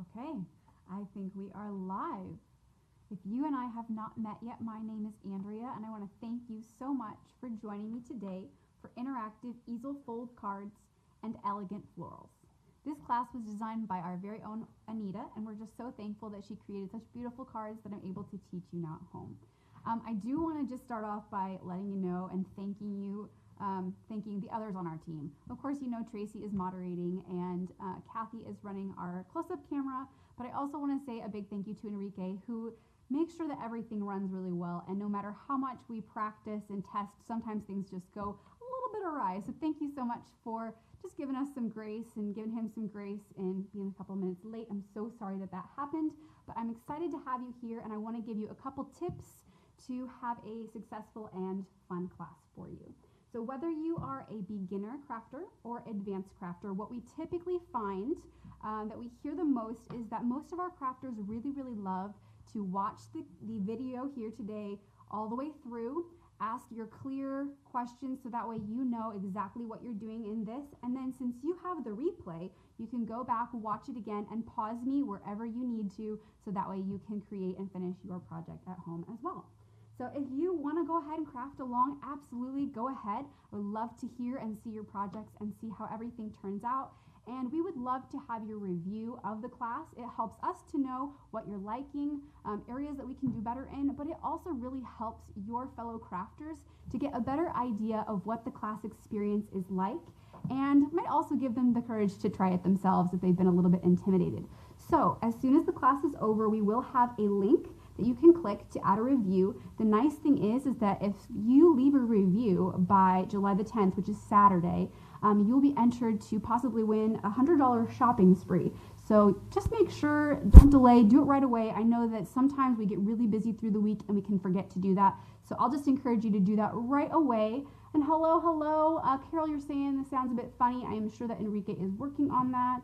Okay, I think we are live. If you and I have not met yet, my name is Andrea, and I want to thank you so much for joining me today for interactive easel fold cards and elegant florals. This class was designed by our very own Anita, and we're just so thankful that she created such beautiful cards that I'm able to teach you now at home. I do want to just start off by letting you know and thanking you, thanking the others on our team. Of course, you know Tracy is moderating and Kathy is running our close-up camera, but I also want to say a big thank you to Enrique, who makes sure that everything runs really well, and no matter how much we practice and test, sometimes things just go a little bit awry. So thank you so much for just giving us some grace and giving him some grace and being a couple minutes late. I'm so sorry that that happened, but I'm excited to have you here, and I want to give you a couple tips to have a successful and fun class for you. So whether you are a beginner crafter or advanced crafter, what we typically find that we hear the most is that most of our crafters really love to watch the video here today all the way through, ask your clear questions so that way you know exactly what you're doing in this, and then since you have the replay, you can go back, watch it again, and pause me wherever you need to so that way you can create and finish your project at home as well. So if you want to go ahead and craft along, absolutely go ahead. I would love to hear and see your projects and see how everything turns out. And we would love to have your review of the class. It helps us to know what you're liking, areas that we can do better in, but it also really helps your fellow crafters to get a better idea of what the class experience is like, and might also give them the courage to try it themselves if they've been a little bit intimidated. So as soon as the class is over, we will have a link that you can click to add a review. The nice thing is that if you leave a review by July the 10th, which is Saturday, you'll be entered to possibly win a $100 shopping spree. So just make sure, don't delay, do it right away. I know that sometimes we get really busy through the week and we can forget to do that. So I'll just encourage you to do that right away. And hello, Carol, you're saying this sounds a bit funny. I am sure that Enrique is working on that.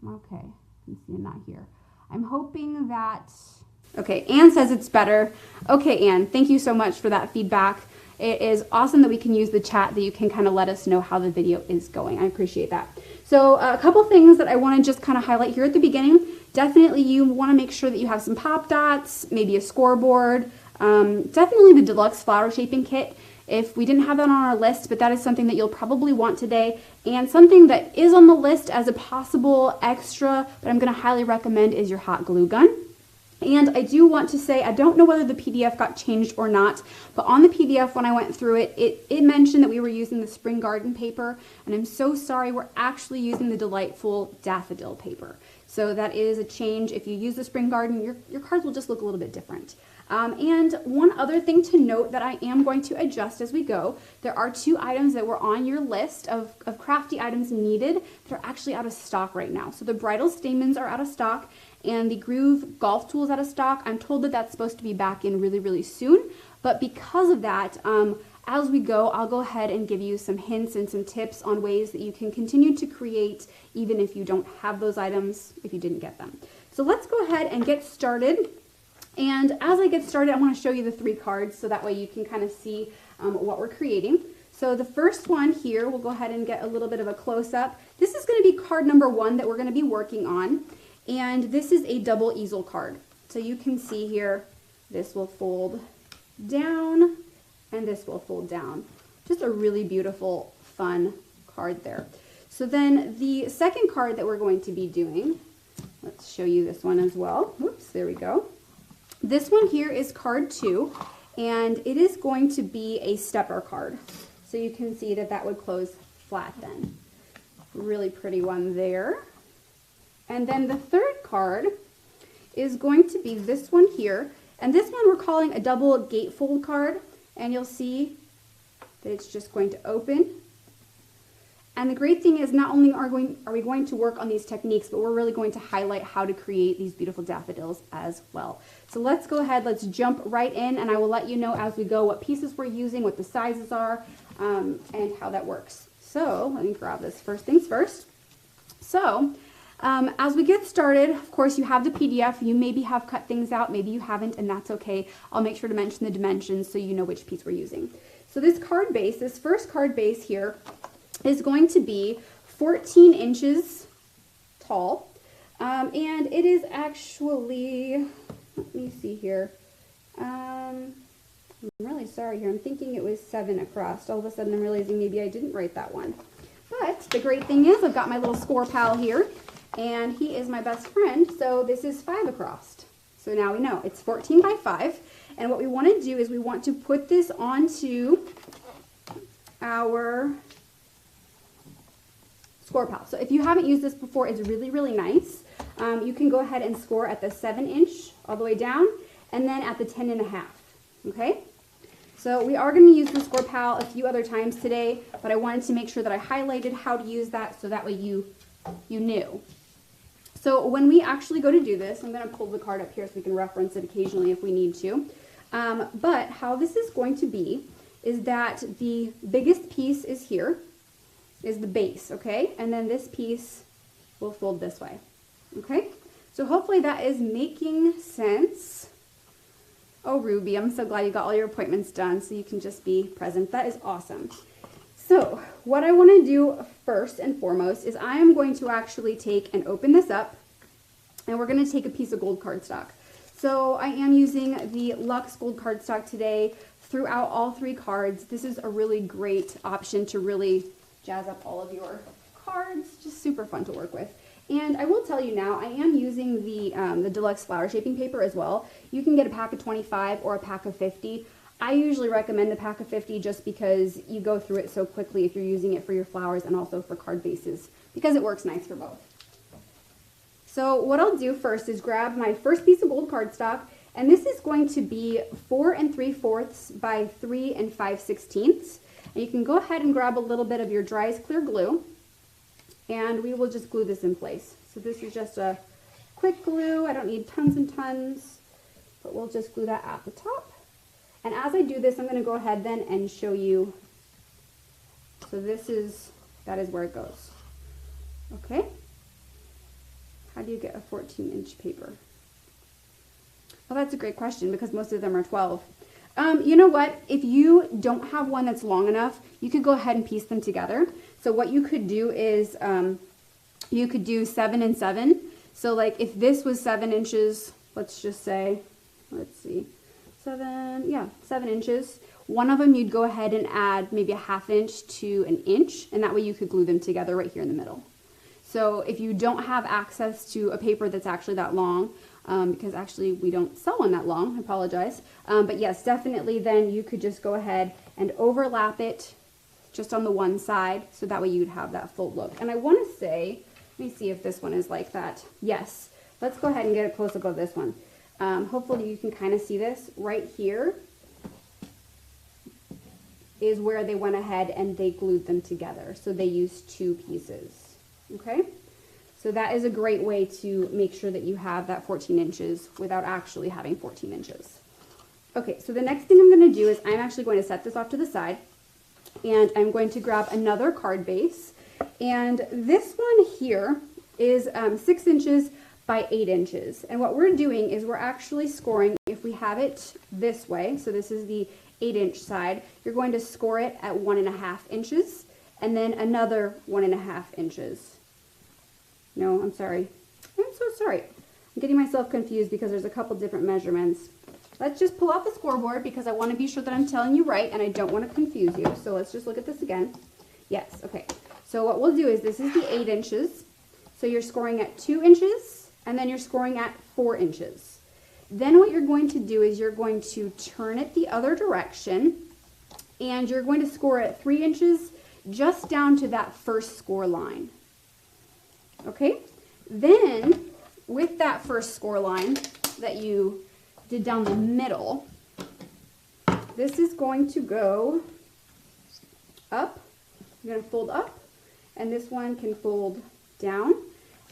Okay, I'm seeing that here. I'm hoping that, okay, Anne says it's better. Okay, Anne, thank you so much for that feedback. It is awesome that we can use the chat, that you can kind of let us know how the video is going. I appreciate that. So a couple things that I want to just kind of highlight here at the beginning. Definitely you want to make sure that you have some pop dots, maybe a scoreboard, definitely the deluxe flower shaping kit. If we didn't have that on our list, but that is something that you'll probably want today, and something that is on the list as a possible extra, but I'm going to highly recommend, is your hot glue gun. And I do want to say, I don't know whether the PDF got changed or not, but on the PDF when I went through it, it mentioned that we were using the spring garden paper, and I'm so sorry, we're actually using the delightful daffodil paper. So that is a change. If you use the spring garden, your cards will just look a little bit different. And one other thing to note that I am going to adjust as we go, there are 2 items that were on your list of crafty items needed that are actually out of stock right now. So the bridal stamens are out of stock, and the groove golf tool is out of stock. I'm told that that's supposed to be back in really soon, but because of that, as we go, I'll go ahead and give you some hints and some tips on ways that you can continue to create even if you don't have those items, if you didn't get them. So let's go ahead and get started. And as I get started, I want to show you the 3 cards so that way you can kind of see what we're creating. So the first one here, we'll go ahead and get a little bit of a close-up. This is going to be card number 1 that we're going to be working on. And this is a double easel card. So you can see here, this will fold down and this will fold down. Just a really beautiful, fun card there. So then the second card that we're going to be doing, let's show you this one as well. Whoops, there we go. This one here is card 2, and it is going to be a stepper card. So you can see that that would close flat then. Really pretty one there. And then the third card is going to be this one here. And this one we're calling a double gatefold card. And you'll see that it's just going to open. And the great thing is not only are we going to work on these techniques, but we're really going to highlight how to create these beautiful daffodils as well. So let's go ahead, let's jump right in, and I will let you know as we go what pieces we're using, what the sizes are, and how that works. So let me grab this first things first. So as we get started, of course you have the PDF, you maybe have cut things out, maybe you haven't, and that's okay. I'll make sure to mention the dimensions so you know which piece we're using. So this card base, this first card base here, is going to be 14 inches tall. And it is actually, let me see here. I'm really sorry here. I'm thinking it was 7 across. All of a sudden I'm realizing maybe I didn't write that one. But the great thing is I've got my little score pal here, and he is my best friend, so this is 5 across. So now we know it's 14 by 5. And what we want to do is we want to put this onto our score pal. So if you haven't used this before, it's really, really nice. You can go ahead and score at the 7-inch all the way down, and then at the 10.5. Okay? So we are going to use the score pal a few other times today, but I wanted to make sure that I highlighted how to use that so that way you knew. So when we actually go to do this, I'm going to pull the card up here so we can reference it occasionally if we need to. But how this is going to be is that the biggest piece is here, is the base, okay? And then this piece will fold this way, okay? So hopefully that is making sense. Oh, Ruby, I'm so glad you got all your appointments done so you can just be present. That is awesome. So what I want to do first and foremost is I am going to actually take and open this up, and we're going to take a piece of gold cardstock. So I am using the Luxe Gold cardstock today throughout all 3 cards. This is a really great option to really jazz up all of your cards. Just super fun to work with. And I will tell you now, I am using the deluxe flower shaping paper as well. You can get a pack of 25 or a pack of 50. I usually recommend a pack of 50 just because you go through it so quickly if you're using it for your flowers and also for card bases, because it works nice for both. So what I'll do first is grab my first piece of gold cardstock, and this is going to be 4 3/4 by 3 5/16. And you can go ahead and grab a little bit of your dry as clear glue, and we will just glue this in place. So this is just a quick glue. I don't need tons and tons, but we'll just glue that at the top. And as I do this, I'm going to go ahead then and show you. So that is where it goes. Okay. How do you get a 14-inch paper? Well, that's a great question because most of them are 12. You know what? If you don't have one that's long enough, you could go ahead and piece them together. So what you could do is you could do 7 and 7. So like if this was 7 inches, let's just say, let's see, 7 inches. One of them you'd go ahead and add maybe a 1/2 inch to an inch, and that way you could glue them together right here in the middle. So if you don't have access to a paper that's actually that long, because actually we don't sell one that long, I apologize. But yes, definitely then you could just go ahead and overlap it just on the one side, so that way you'd have that full look. And I want to say, let me see if this one is like that. Yes, let's go ahead and get a close-up of this one. Hopefully you can kind of see this. Right here is where they went ahead and they glued them together. So they used 2 pieces. Okay, so that is a great way to make sure that you have that 14 inches without actually having 14 inches. Okay, so the next thing I'm going to do is I'm actually going to set this off to the side, and I'm going to grab another card base, and this one here is 6 inches by 8 inches. And what we're doing is we're actually scoring, if we have it this way, so this is the 8-inch side, you're going to score it at 1.5 inches, and then another 1.5 inches. No, I'm sorry. I'm so sorry. I'm getting myself confused because there's a couple different measurements. Let's just pull out the scoreboard because I want to be sure that I'm telling you right and I don't want to confuse you. So let's just look at this again. Yes, okay. So what we'll do is this is the 8 inches. So you're scoring at 2 inches and then you're scoring at 4 inches. Then what you're going to do is you're going to turn it the other direction and you're going to score at 3 inches just down to that first score line. Okay, then with that first score line that you did down the middle, this is going to go up. You're going to fold up, and this one can fold down.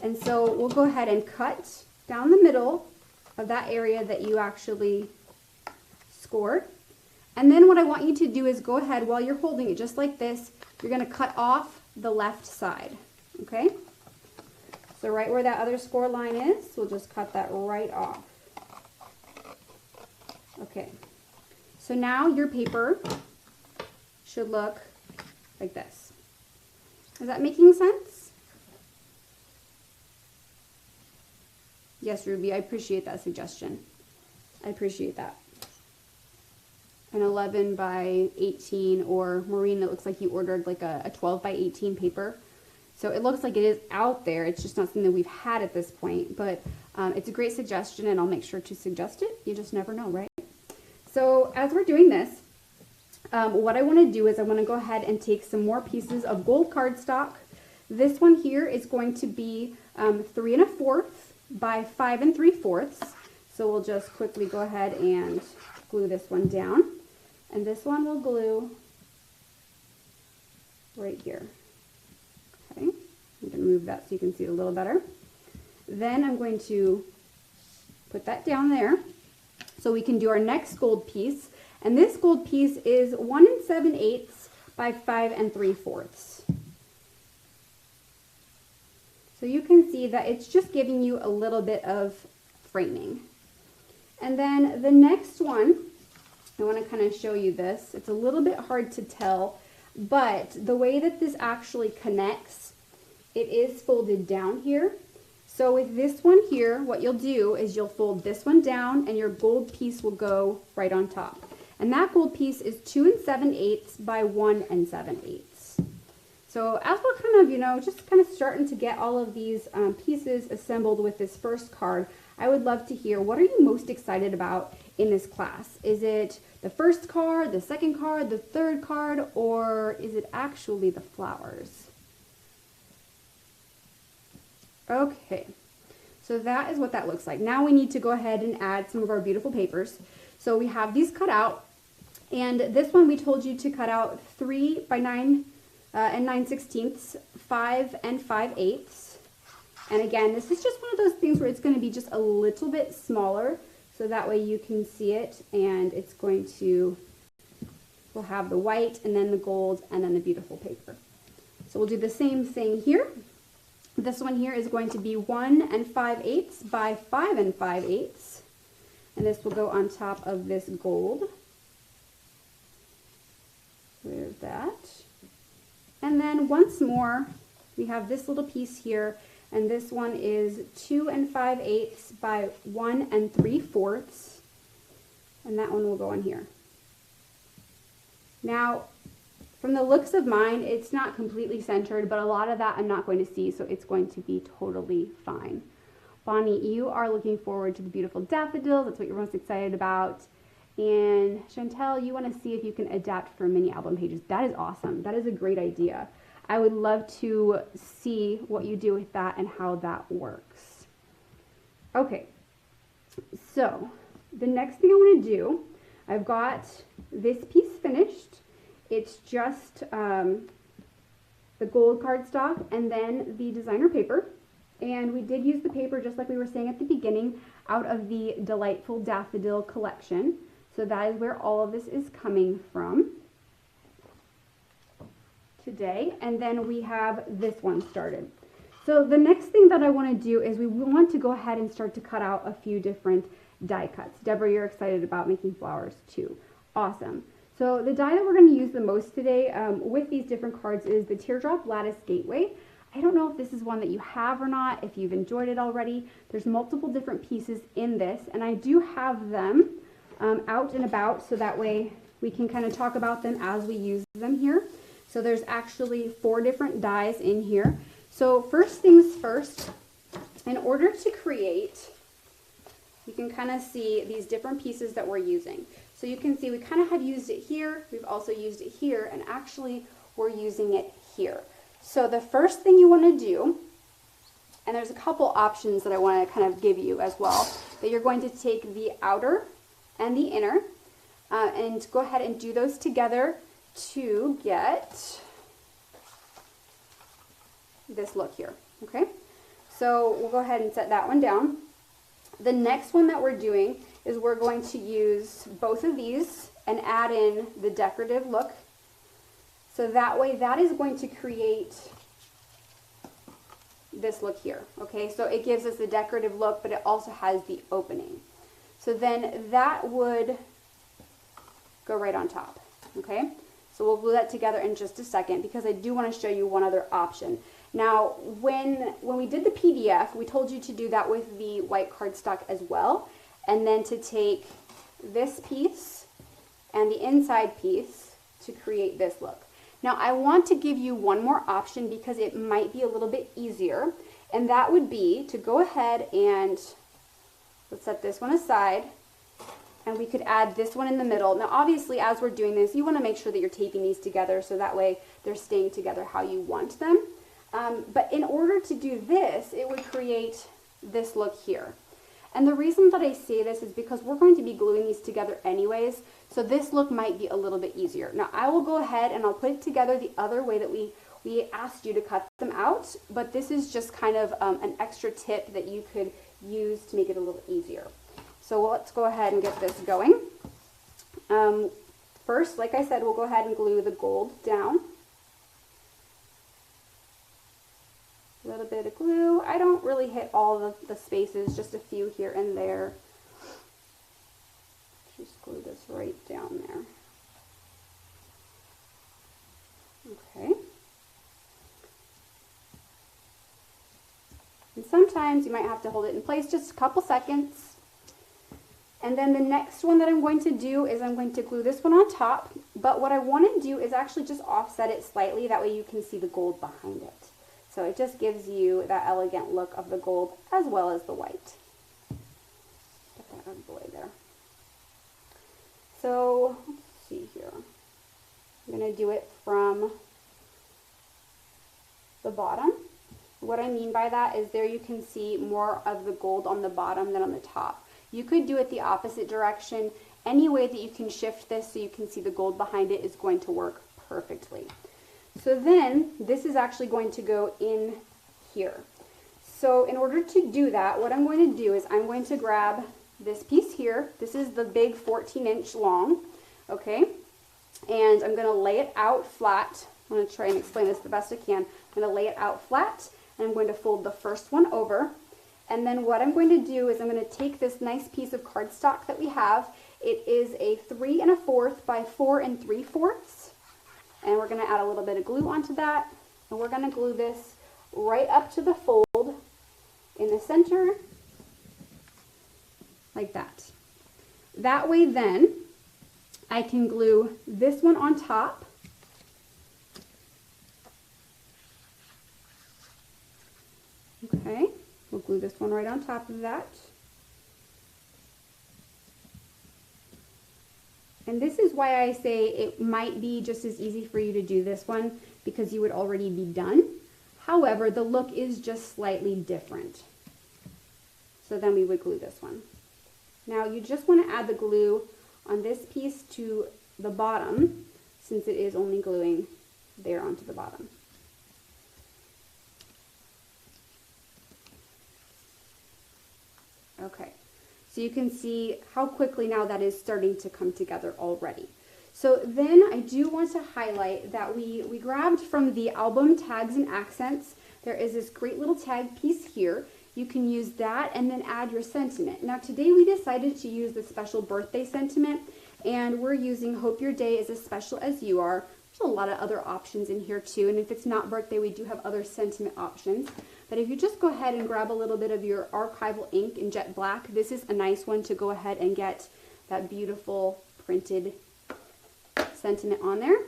And so we'll go ahead and cut down the middle of that area that you actually scored. And then what I want you to do is go ahead while you're holding it just like this, you're going to cut off the left side, okay? So right where that other score line is, we'll just cut that right off. Okay, so now your paper should look like this. Is that making sense? Yes, Ruby, I appreciate that suggestion. I appreciate that. An 11 by 18, or Maureen, it looks like you ordered like a 12 by 18 paper. So it looks like it is out there. It's just not something that we've had at this point, but it's a great suggestion, and I'll make sure to suggest it. You just never know, right? So as we're doing this, what I want to do is I want to go ahead and take some more pieces of gold cardstock. This one here is going to be 3 1/4 by 5 3/4. So we'll just quickly go ahead and glue this one down. And this one will glue right here. Okay, I'm going to move that so you can see it a little better. Then I'm going to put that down there so we can do our next gold piece. And this gold piece is 1 7/8 by 5 3/4. So you can see that it's just giving you a little bit of framing. And then the next one, I want to kind of show you this. It's a little bit hard to tell, but the way that this actually connects, it is folded down here. So with this one here, what you'll do is you'll fold this one down and your gold piece will go right on top. And that gold piece is 2 7/8 by 1 7/8. So as we're kind of, just kind of starting to get all of these pieces assembled with this first card, I would love to hear, what are you most excited about in this class? Is it the first card, the second card, the third card, or is it actually the flowers? Okay, so that is what that looks like. Now we need to go ahead and add some of our beautiful papers. So we have these cut out, and this one we told you to cut out 3 by 9 and 9/16, 5 and 5/8. And again, this is just one of those things where it's going to be just a little bit smaller, so that way you can see it, and it's going to, we'll have the white and then the gold and then the beautiful paper. So we'll do the same thing here. This one here is going to be 1 5/8 by 5 5/8. And this will go on top of this gold. There's that. And then once more, we have this little piece here, and this one is 2 5/8 by 1 3/4. And that one will go on here. Now, from the looks of mine, it's not completely centered, but a lot of that I'm not going to see, so it's going to be totally fine. Bonnie, you are looking forward to the beautiful daffodils. That's what you're most excited about. And Chantel, you want to see if you can adapt for mini album pages. That is awesome. That is a great idea. I would love to see what you do with that and how that works. Okay, so the next thing I want to do, I've got this piece finished. It's just the gold cardstock and then the designer paper. And we did use the paper, just like we were saying at the beginning, out of the Delightful Daffodil collection. So that is where all of this is coming from today. And then we have this one started. So the next thing that I want to do is we want to go ahead and start to cut out a few different die cuts. Deborah, you're excited about making flowers too. Awesome. So the die that we're going to use the most today with these different cards is the Teardrop Lattice Gateway. I don't know if this is one that you have or not, if you've enjoyed it already. There's multiple different pieces in this, and I do have them out and about, so that way we can kind of talk about them as we use them here. So there's actually 4 different dies in here. So first things first, in order to create, you can kind of see these different pieces that we're using. So you can see we kind of have used it here, we've also used it here, and actually we're using it here. So the first thing you want to do, and there's a couple options that I want to kind of give you as well, that you're going to take the outer and the inner and go ahead and do those together to get this look here, okay? So we'll go ahead and set that one down. The next one that we're doing is we're going to use both of these and add in the decorative look. So that way that is going to create this look here, okay? So it gives us the decorative look, but it also has the opening. So then that would go right on top, okay? So we'll glue that together in just a second because I do want to show you one other option. Now, when we did the PDF, we told you to do that with the white cardstock as well, and then to take this piece and the inside piece to create this look. Now, I want to give you one more option because it might be a little bit easier, and that would be to go ahead and let's set this one aside, and we could add this one in the middle. Now, obviously, as we're doing this, you want to make sure that you're taping these together so that way they're staying together how you want them. But in order to do this, it would create this look here. And the reason that I say this is because we're going to be gluing these together anyways, so this look might be a little bit easier. Now, I will go ahead and I'll put it together the other way that we asked you to cut them out, but this is just kind of an extra tip that you could use to make it a little easier. So let's go ahead and get this going. First, like I said, we'll go ahead and glue the gold down. A little bit of glue. I don't really hit all the spaces, just a few here and there. Just glue this right down there. Okay. And sometimes you might have to hold it in place just a couple seconds. And then the next one that I'm going to do is I'm going to glue this one on top, but what I want to do is actually just offset it slightly, that way you can see the gold behind it. So it just gives you that elegant look of the gold as well as the white. Get that out of the way there. So let's see here. I'm going to do it from the bottom. What I mean by that is there you can see more of the gold on the bottom than on the top. You could do it the opposite direction. Any way that you can shift this so you can see the gold behind it is going to work perfectly. So then this is actually going to go in here. So in order to do that, what I'm going to do is I'm going to grab this piece here. This is the big 14-inch long, okay? And I'm going to lay it out flat. I'm going to try and explain this the best I can. I'm going to lay it out flat, and I'm going to fold the first one over. And then what I'm going to do is I'm going to take this nice piece of cardstock that we have. It is a 3 1/4 by 4 3/4. And we're going to add a little bit of glue onto that. And we're going to glue this right up to the fold in the center, like that. That way then, I can glue this one on top. Okay, we'll glue this one right on top of that. And this is why I say it might be just as easy for you to do this one because you would already be done. However, the look is just slightly different. So then we would glue this one. Now you just want to add the glue on this piece to the bottom since it is only gluing there onto the bottom. Okay. So you can see how quickly now that is starting to come together already. So then I do want to highlight that we grabbed from the album Tags and Accents. There is this great little tag piece here. You can use that and then add your sentiment. Now today we decided to use the special birthday sentiment, and we're using Hope Your Day is as special as you are. There's a lot of other options in here too, and if it's not birthday, we do have other sentiment options. But if you just go ahead and grab a little bit of your archival ink in jet black, this is a nice one to go ahead and get that beautiful printed sentiment on there.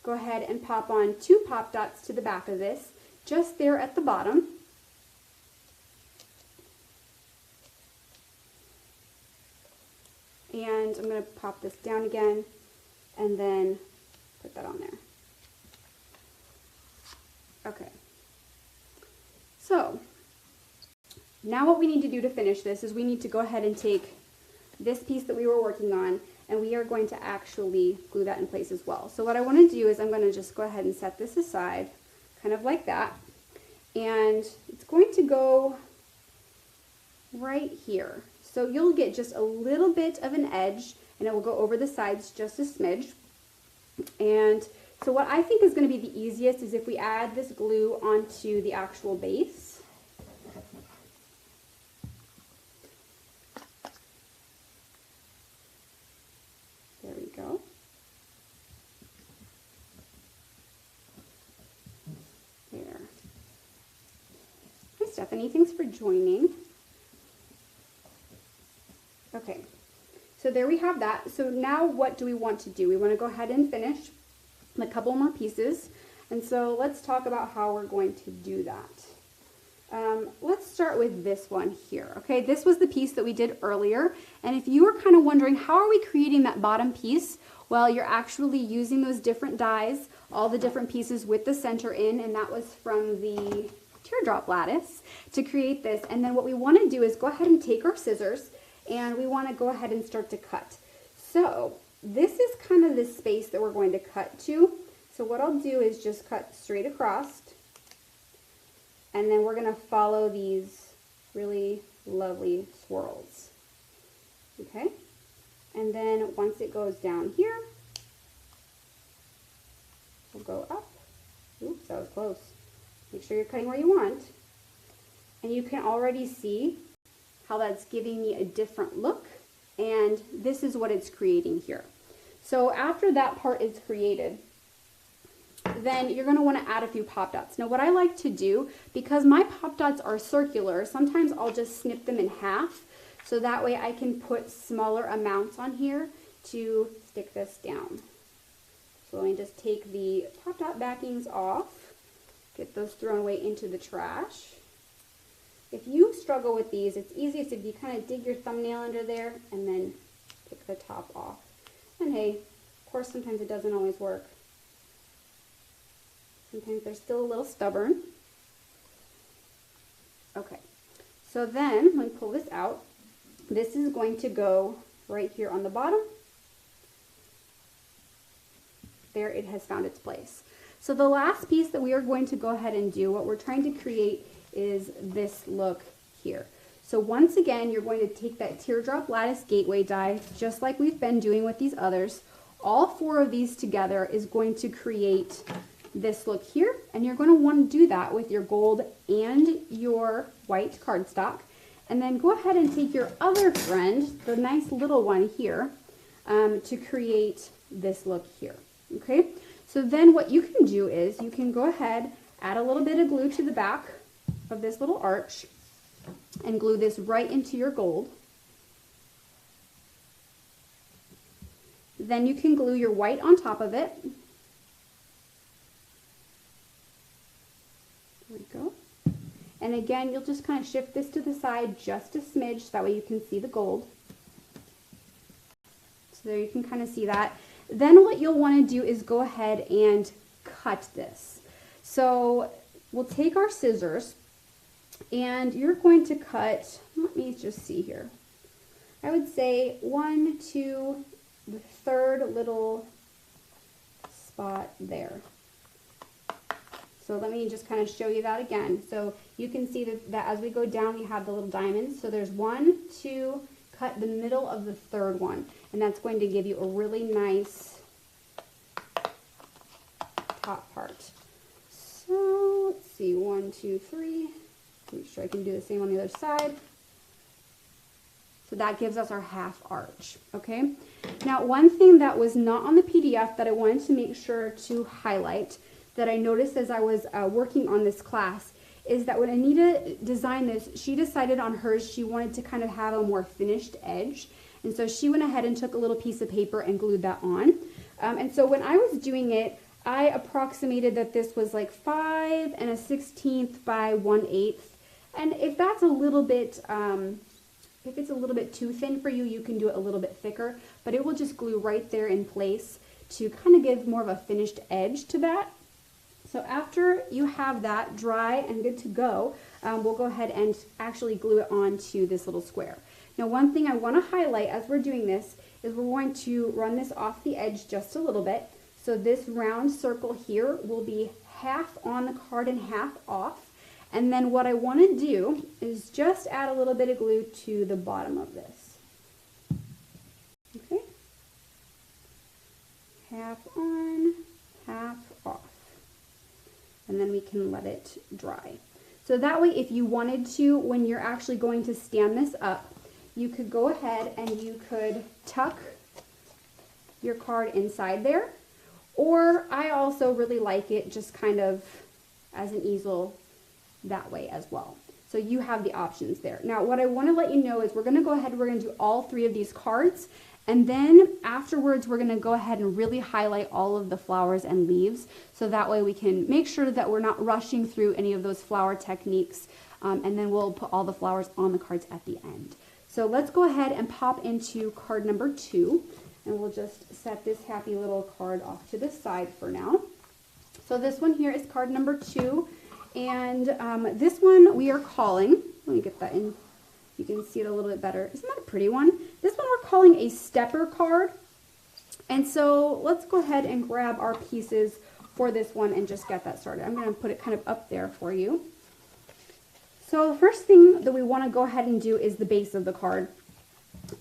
Go ahead and pop on 2 pop dots to the back of this, just there at the bottom. And I'm going to pop this down again and then put that on there. Okay. So now what we need to do to finish this is we need to go ahead and take this piece that we were working on, and we are going to actually glue that in place as well. So what I want to do is I'm going to just go ahead and set this aside, kind of like that, and it's going to go right here. So you'll get just a little bit of an edge, and it will go over the sides just a smidge. And so what I think is going to be the easiest is if we add this glue onto the actual base. There we go. There. Stephanie, thanks for joining. Okay, so there we have that. So now what do we want to do? We want to go ahead and finish a couple more pieces. And so let's talk about how we're going to do that. Let's start with this one here. Okay, this was the piece that we did earlier. And if you were kind of wondering, how are we creating that bottom piece? Well, you're actually using those different dies, all the different pieces with the center in, and that was from the teardrop lattice to create this. And then what we want to do is go ahead and take our scissors, and we want to go ahead and start to cut. So this is kind of the space that we're going to cut to. So what I'll do is just cut straight across, and then we're going to follow these really lovely swirls. Okay? And then once it goes down here, we'll go up. Oops, that was close. Make sure you're cutting where you want. And you can already see how that's giving me a different look, and this is what it's creating here. So after that part is created, then you're going to want to add a few pop dots. Now what I like to do, because my pop dots are circular, sometimes I'll just snip them in half, so that way I can put smaller amounts on here to stick this down. So let me just take the pop dot backings off, get those thrown away into the trash. If you struggle with these, it's easiest if you kind of dig your thumbnail under there and then pick the top off. And hey, of course sometimes it doesn't always work. Sometimes they're still a little stubborn. Okay, so then when we pull this out, this is going to go right here on the bottom. There, it has found its place. So the last piece that we are going to go ahead and do, what we're trying to create is this look here. So once again, you're going to take that teardrop lattice gateway die, just like we've been doing with these others. All four of these together is going to create this look here, and you're going to want to do that with your gold and your white cardstock. And then go ahead and take your other friend, the nice little one here, to create this look here. Okay, so then what you can do is you can go ahead, add a little bit of glue to the back of this little arch and glue this right into your gold. Then you can glue your white on top of it. There we go. And again, you'll just kind of shift this to the side just a smidge, so that way you can see the gold. So there you can kind of see that. Then what you'll want to do is go ahead and cut this. So we'll take our scissors, and you're going to cut, let me just see here. I would say 1 to the third little spot there. So let me just kind of show you that again. So you can see that as we go down, we have the little diamonds. So there's 1, 2, cut the middle of the third one, and that's going to give you a really nice top part. So let's see, 1, 2, 3. Make sure I can do the same on the other side. So that gives us our half arch, okay? Now, one thing that was not on the PDF that I wanted to make sure to highlight, that I noticed as I was working on this class, is that when Anita designed this, she decided on hers she wanted to kind of have a more finished edge. And so she went ahead and took a little piece of paper and glued that on. And so when I was doing it, I approximated that this was like 5 1/16 by 1/8. And if that's a little bit, if it's a little bit too thin for you, you can do it a little bit thicker, but it will just glue right there in place to kind of give more of a finished edge to that. So after you have that dry and good to go, we'll go ahead and actually glue it onto this little square. Now, one thing I want to highlight as we're doing this is we're going to run this off the edge just a little bit. So this round circle here will be half on the card and half off. And then what I want to do is just add a little bit of glue to the bottom of this. Okay. Half on, half off. And then we can let it dry. So that way, if you wanted to, when you're actually going to stand this up, you could go ahead and you could tuck your card inside there. Or I also really like it just kind of as an easel that way as well. So you have the options there. Now, what I want to let you know is we're going to go ahead, we're going to do all 3 of these cards. And then afterwards, we're going to go ahead and really highlight all of the flowers and leaves. So that way we can make sure that we're not rushing through any of those flower techniques. And then we'll put all the flowers on the cards at the end. So let's go ahead and pop into card number 2. And we'll just set this happy little card off to the side for now. So this one here is card number 2. And this one we are calling, let me get that in, you can see it a little bit better. Isn't that a pretty one? This one we're calling a stepper card. And so let's go ahead and grab our pieces for this one and just get that started. I'm going to put it kind of up there for you. So the first thing that we want to go ahead and do is the base of the card.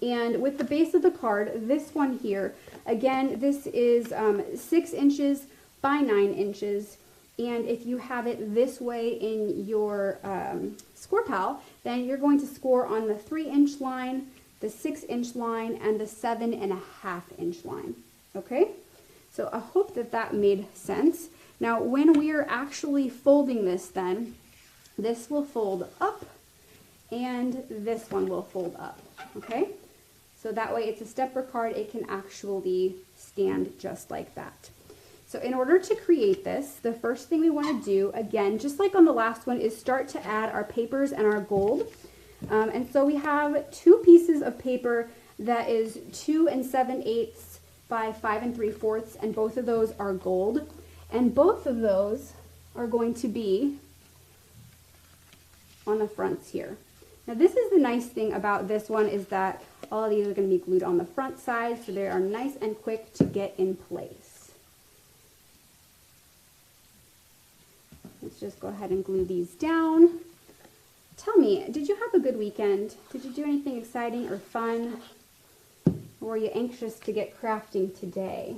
And with the base of the card, this one here, again, this is 6 inches by 9 inches. And if you have it this way in your score pal, then you're going to score on the 3-inch line, the 6-inch line, and the 7.5-inch line. Okay? So I hope that that made sense. Now, when we are actually folding this then, this will fold up, and this one will fold up. Okay? So that way it's a stepper card. It can actually stand just like that. So in order to create this, the first thing we want to do, again, just like on the last one, is start to add our papers and our gold. And so we have 2 pieces of paper that is 2 7/8 by 5 3/4, and both of those are gold. And both of those are going to be on the fronts here. Now this is the nice thing about this one, is that all of these are going to be glued on the front side, so they are nice and quick to get in place. Let's just go ahead and glue these down. Tell me, did you have a good weekend? Did you do anything exciting or fun? Or were you anxious to get crafting today?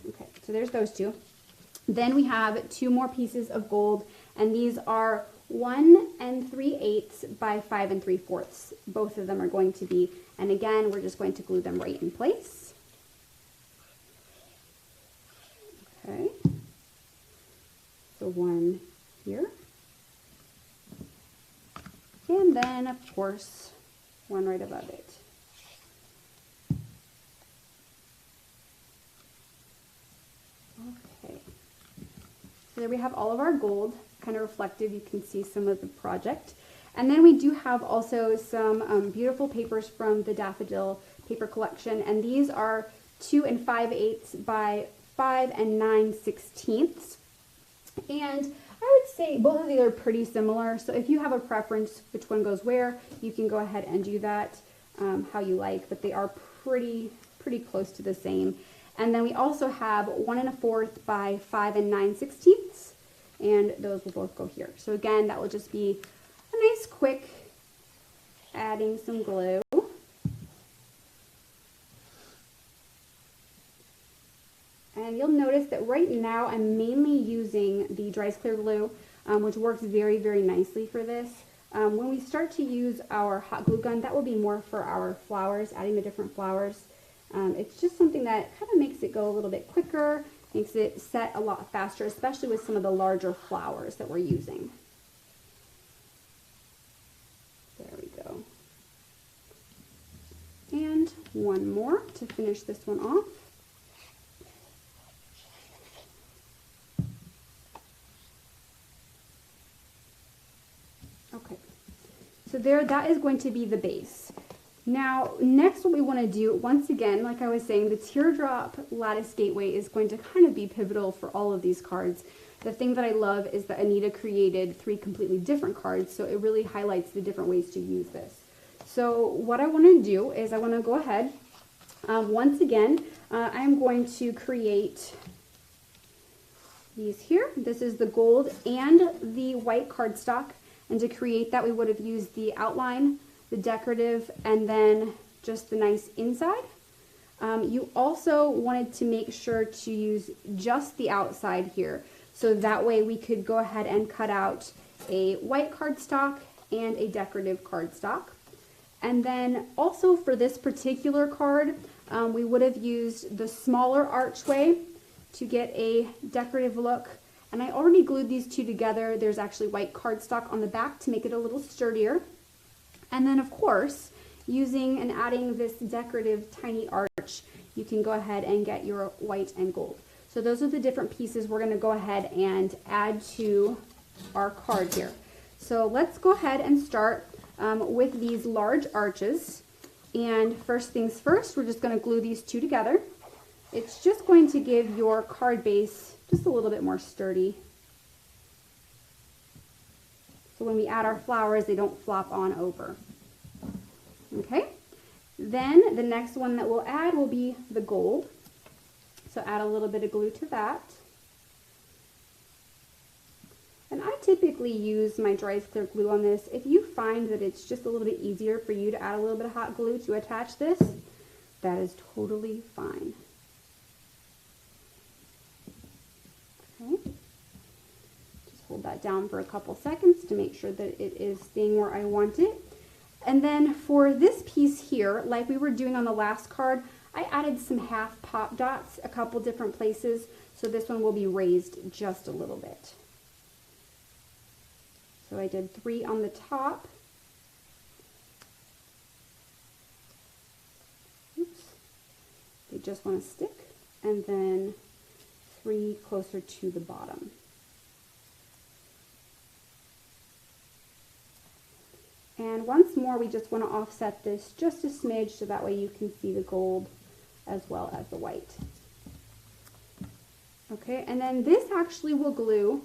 Okay, so there's those 2. Then we have 2 more pieces of gold, and these are 1 3/8 by 5 3/4. Both of them are going to be, and again, we're just going to glue them right in place. Okay. So 1 here. And then, of course, 1 right above it. Okay. So there we have all of our gold, kind of reflective. You can see some of the project. And then we do have also some beautiful papers from the Daffodil paper collection. And these are 2 5/8 by 5 9/16. And I would say both of these are pretty similar. So if you have a preference which one goes where, you can go ahead and do that how you like. But they are pretty close to the same. And then we also have 1 1/4 by 5 9/16. And those will both go here. So again, that will just be a nice quick adding some glue. And you'll notice that right now I'm mainly using the Dries Clear glue, which works very, very nicely for this. When we start to use our hot glue gun, that will be more for our flowers, adding the different flowers. It's just something that kind of makes it go a little bit quicker, makes it set a lot faster, especially with some of the larger flowers that we're using. There we go. And 1 more to finish this one off. Okay, so there, that is going to be the base. Now, next what we want to do, once again, like I was saying, the teardrop lattice gateway is going to kind of be pivotal for all of these cards. The thing that I love is that Anita created 3 completely different cards, so it really highlights the different ways to use this. So what I want to do is I want to go ahead, once again, I'm going to create these here. This is the gold and the white cardstock. And to create that, we would have used the outline, the decorative, and then just the nice inside. You also wanted to make sure to use just the outside here. So that way we could go ahead and cut out a white cardstock and a decorative cardstock. And then also for this particular card, we would have used the smaller archway to get a decorative look. And I already glued these two together. There's actually white cardstock on the back to make it a little sturdier. And then of course, using and adding this decorative tiny arch, you can go ahead and get your white and gold. So those are the different pieces we're going to go ahead and add to our card here. So let's go ahead and start with these large arches. And first things first, we're just going to glue these two together. It's just going to give your card base just a little bit more sturdy. So when we add our flowers, they don't flop on over. Okay, then the next one that we'll add will be the gold. So add a little bit of glue to that. And I typically use my dry clear glue on this. If you find that it's just a little bit easier for you to add a little bit of hot glue to attach this, that is totally fine. Okay. Just hold that down for a couple seconds to make sure that it is staying where I want it. And then for this piece here, like we were doing on the last card, I added some half pop dots a couple different places, so this one will be raised just a little bit. So I did 3 on the top. Oops. They just want to stick, and then 3 closer to the bottom. And once more, we just want to offset this just a smidge so that way you can see the gold as well as the white. Okay, and then this actually will glue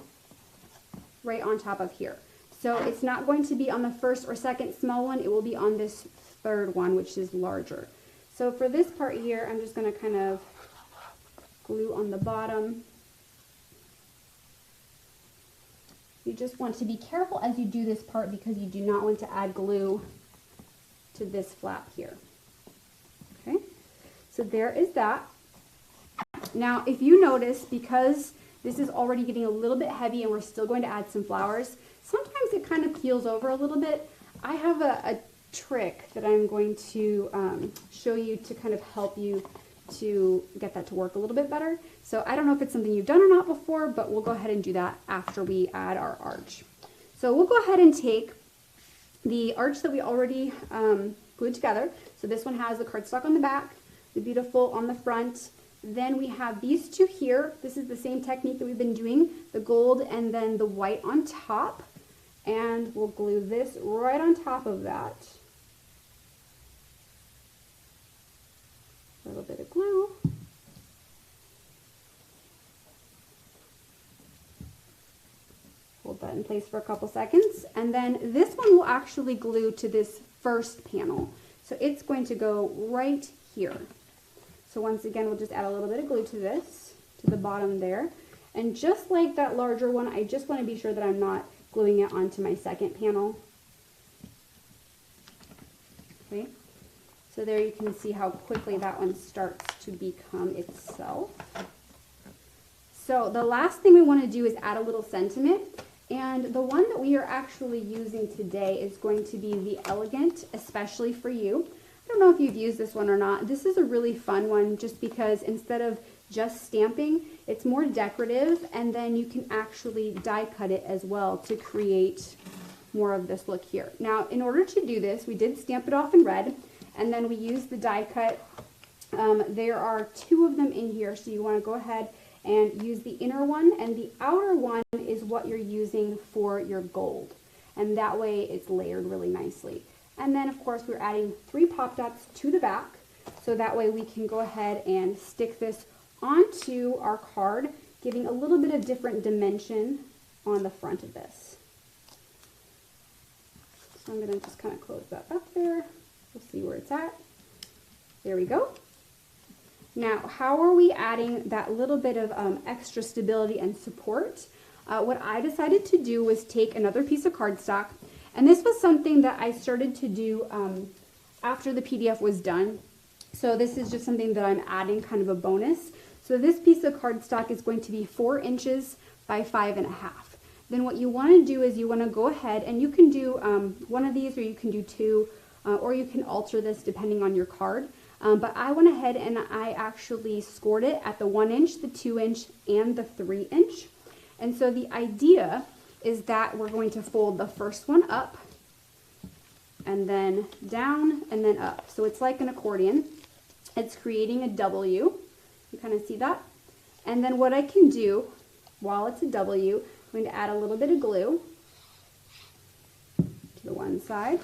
right on top of here. So it's not going to be on the first or second small one, it will be on this third one, which is larger. So for this part here, I'm just going to kind of glue on the bottom. You just want to be careful as you do this part because you do not want to add glue to this flap here. Okay, so there is that. Now, if you notice, because this is already getting a little bit heavy and we're still going to add some flowers, sometimes it kind of peels over a little bit. I have a trick that I'm going to show you to kind of help you to get that to work a little bit better. So I don't know if it's something you've done or not before, but we'll go ahead and do that after we add our arch. So we'll go ahead and take the arch that we already glued together. So this one has the cardstock on the back, the beautiful on the front. Then we have these two here. This is the same technique that we've been doing, the gold and then the white on top. And we'll glue this right on top of that. A little bit of glue. Hold that in place for a couple seconds. And then this one will actually glue to this first panel. So it's going to go right here. So once again, we'll just add a little bit of glue to this, to the bottom there. And just like that larger one, I just want to be sure that I'm not gluing it onto my second panel. Okay. So there you can see how quickly that one starts to become itself. So the last thing we want to do is add a little sentiment. And the one that we are actually using today is going to be the Elegant, especially for you. I don't know if you've used this one or not. This is a really fun one just because instead of just stamping, it's more decorative, and then you can actually die cut it as well to create more of this look here. Now, in order to do this, we did stamp it off in red. And then we use the die cut. There are 2 of them in here, so you want to go ahead and use the inner one, and the outer one is what you're using for your gold. And that way it's layered really nicely. And then of course we're adding 3 pop dots to the back, so that way we can go ahead and stick this onto our card, giving a little bit of different dimension on the front of this. So I'm going to just kind of close that up there. We'll see where it's at. There we go. Now, how are we adding that little bit of extra stability and support? What I decided to do was take another piece of cardstock, and this was something that I started to do after the PDF was done. So this is just something that I'm adding, kind of a bonus. So this piece of cardstock is going to be 4 inches by 5.5. Then what you want to do is you want to go ahead, and you can do one of these, or you can do 2, or you can alter this depending on your card. But I went ahead and I actually scored it at the 1 inch, the 2 inch, and the 3 inch. And so the idea is that we're going to fold the first one up and then down and then up. So it's like an accordion. It's creating a W. You kind of see that? And then what I can do while it's a W, I'm going to add a little bit of glue to the one side.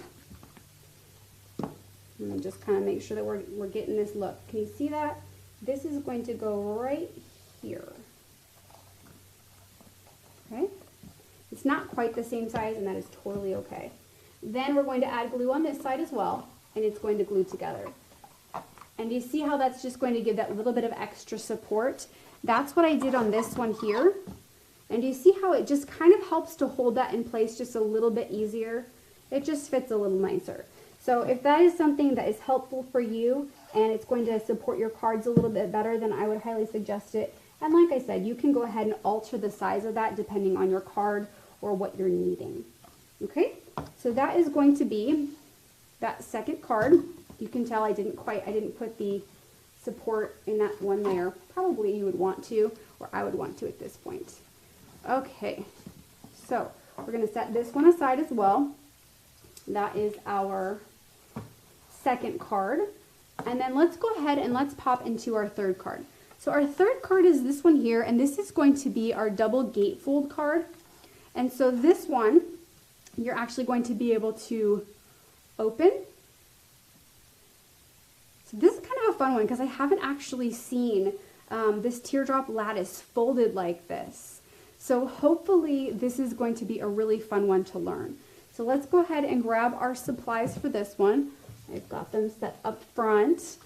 And then just kind of make sure that we're getting this look. Can you see that? This is going to go right here. Okay? It's not quite the same size, and that is totally okay. Then we're going to add glue on this side as well, and it's going to glue together. And you see how that's just going to give that little bit of extra support? That's what I did on this one here. And you see how it just kind of helps to hold that in place just a little bit easier? It just fits a little nicer. So if that is something that is helpful for you and it's going to support your cards a little bit better, then I would highly suggest it. And like I said, you can go ahead and alter the size of that depending on your card or what you're needing. Okay, so that is going to be that second card. You can tell I didn't put the support in that one layer. Probably you would want to, or I would want to at this point. Okay, so we're going to set this one aside as well. That is our second card. And then let's go ahead and let's pop into our third card. So our third card is this one here, and this is going to be our double gatefold card. And so this one, you're actually going to be able to open. So this is kind of a fun one because I haven't actually seen this teardrop lattice folded like this. So hopefully this is going to be a really fun one to learn. So let's go ahead and grab our supplies for this one. I've got them set up front.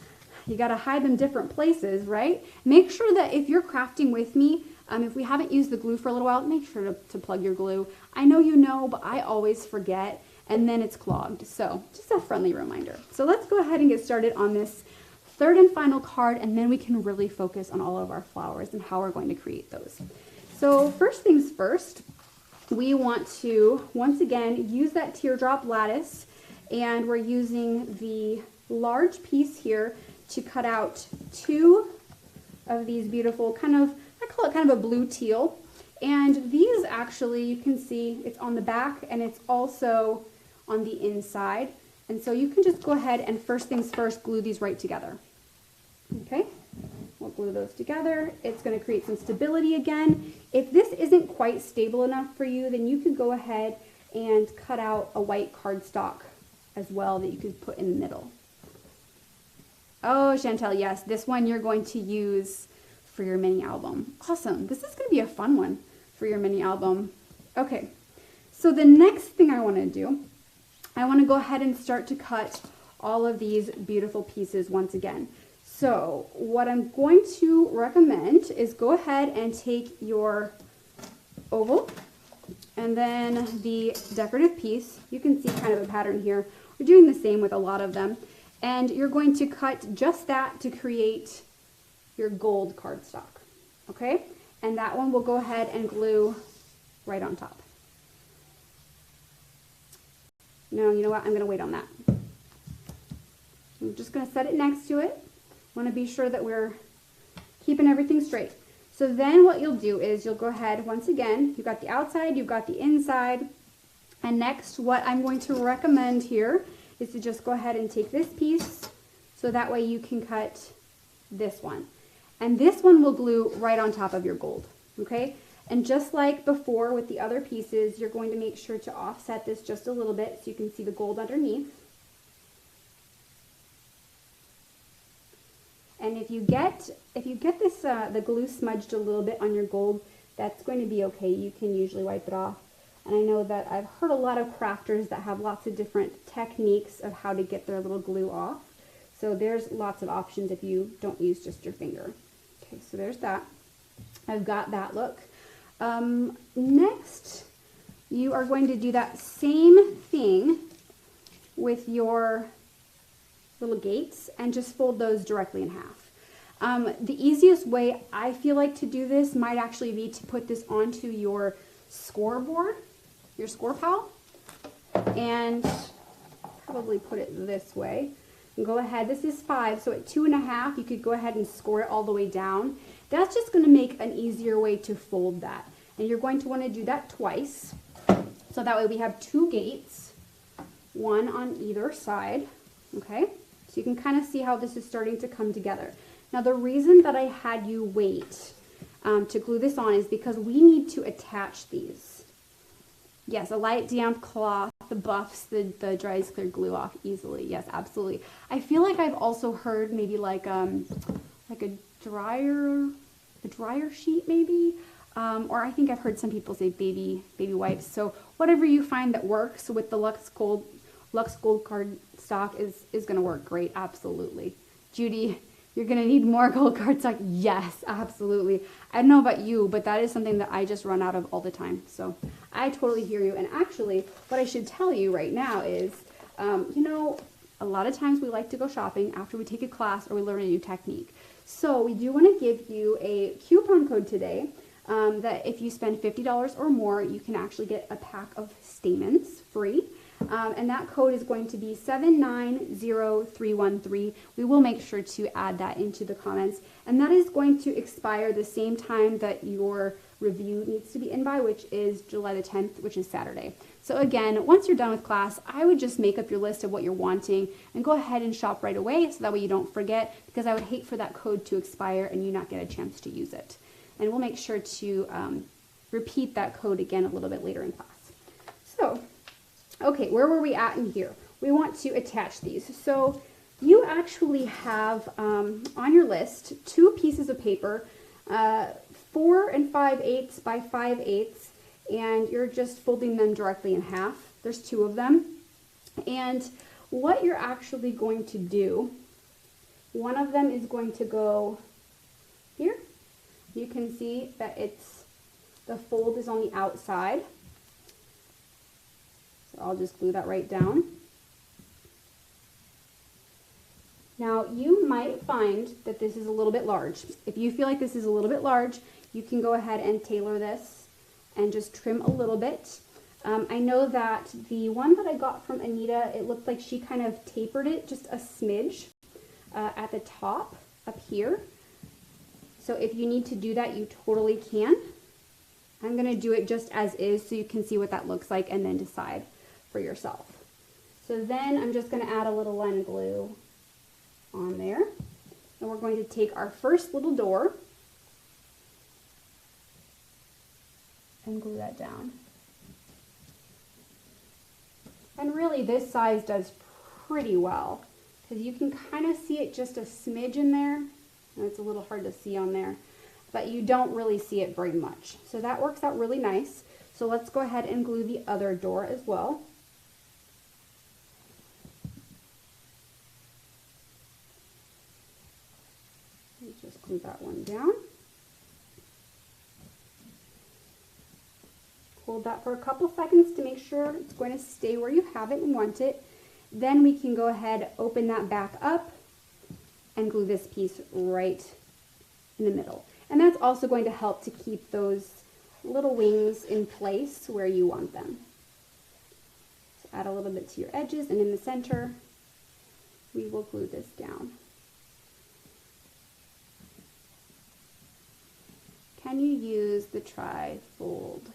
You got to hide them different places, right? Make sure that if you're crafting with me, if we haven't used the glue for a little while, make sure to plug your glue. I know you know, but I always forget, and then it's clogged. So just a friendly reminder. So let's go ahead and get started on this third and final card, and then we can really focus on all of our flowers and how we're going to create those. So first things first, we want to, once again, use that teardrop lattice, and we're using the large piece here to cut out two of these beautiful kind of, I call it kind of a blue teal. And these actually, you can see it's on the back and it's also on the inside. And so you can just go ahead and first things first, glue these right together. Okay, we'll glue those together. It's going to create some stability again. If this isn't quite stable enough for you, then you can go ahead and cut out a white cardstock as well that you could put in the middle. Oh, Chantel, yes, this one you're going to use for your mini album. Awesome. This is going to be a fun one for your mini album. Okay, so the next thing I want to do, I want to go ahead and start to cut all of these beautiful pieces once again. So what I'm going to recommend is go ahead and take your oval and then the decorative piece. You can see kind of a pattern here. We're doing the same with a lot of them. And you're going to cut just that to create your gold cardstock, okay? And that one we'll go ahead and glue right on top. No, you know what? I'm going to wait on that. I'm just going to set it next to it. I want to be sure that we're keeping everything straight. So then what you'll do is you'll go ahead, once again, you've got the outside, you've got the inside. And next, what I'm going to recommend here is to just go ahead and take this piece so that way you can cut this one. And this one will glue right on top of your gold, okay? And just like before with the other pieces, you're going to make sure to offset this just a little bit so you can see the gold underneath. And if you get this the glue smudged a little bit on your gold, that's going to be okay. You can usually wipe it off. And I know that I've heard a lot of crafters that have lots of different techniques of how to get their little glue off. So there's lots of options if you don't use just your finger. Okay, so there's that. I've got that look. Next, you are going to do that same thing with your little gates and just fold those directly in half. The easiest way I feel like to do this might actually be to put this onto your scoreboard, your score pal, and probably put it this way. And go ahead, this is 5, so at 2.5, you could go ahead and score it all the way down. That's just going to make an easier way to fold that. And you're going to want to do that twice. So that way we have 2 gates, one on either side, okay? So you can kind of see how this is starting to come together. Now the reason that I had you wait to glue this on is because we need to attach these. Yes, a light damp cloth, the buffs, the dries clear glue off easily. Yes, absolutely. I feel like I've also heard maybe like a dryer sheet maybe. Or I think I've heard some people say baby wipes. So whatever you find that works with the Lux Gold cardstock is going to work great. Absolutely. Judy, you're going to need more gold cardstock. Yes, absolutely. I don't know about you, but that is something that I just run out of all the time. So I totally hear you. And actually, what I should tell you right now is, you know, a lot of times we like to go shopping after we take a class or we learn a new technique. So we do want to give you a coupon code today. That if you spend $50 or more, you can actually get a pack of stamens free. And that code is going to be 790313. We will make sure to add that into the comments. And that is going to expire the same time that your review needs to be in by, which is July the 10th, which is Saturday. So again, once you're done with class, I would just make up your list of what you're wanting and go ahead and shop right away so that way you don't forget, because I would hate for that code to expire and you not get a chance to use it. And we'll make sure to repeat that code again a little bit later in class. So, okay, where were we at in here? We want to attach these. So you actually have on your list 2 pieces of paper, 4 5/8 by 5/8, and you're just folding them directly in half. There's 2 of them. And what you're actually going to do, one of them is going to go here. You can see that the fold is on the outside. So I'll just glue that right down. Now you might find that this is a little bit large. If you feel like this is a little bit large, you can go ahead and tailor this and just trim a little bit. I know that the one that I got from Anita, it looked like she kind of tapered it just a smidge at the top up here. So if you need to do that, you totally can. I'm going to do it just as is so you can see what that looks like and then decide for yourself. So then I'm just going to add a little line glue on there. And we're going to take our first little door and glue that down. And really this size does pretty well because you can kind of see it just a smidge in there. And it's a little hard to see on there, but you don't really see it very much. So that works out really nice. So let's go ahead and glue the other door as well. Just glue that one down. Hold that for a couple seconds to make sure it's going to stay where you have it and want it. Then we can go ahead, open that back up, and glue this piece right in the middle. And that's also going to help to keep those little wings in place where you want them. So add a little bit to your edges, and in the center, we will glue this down. Can you use the tri-fold?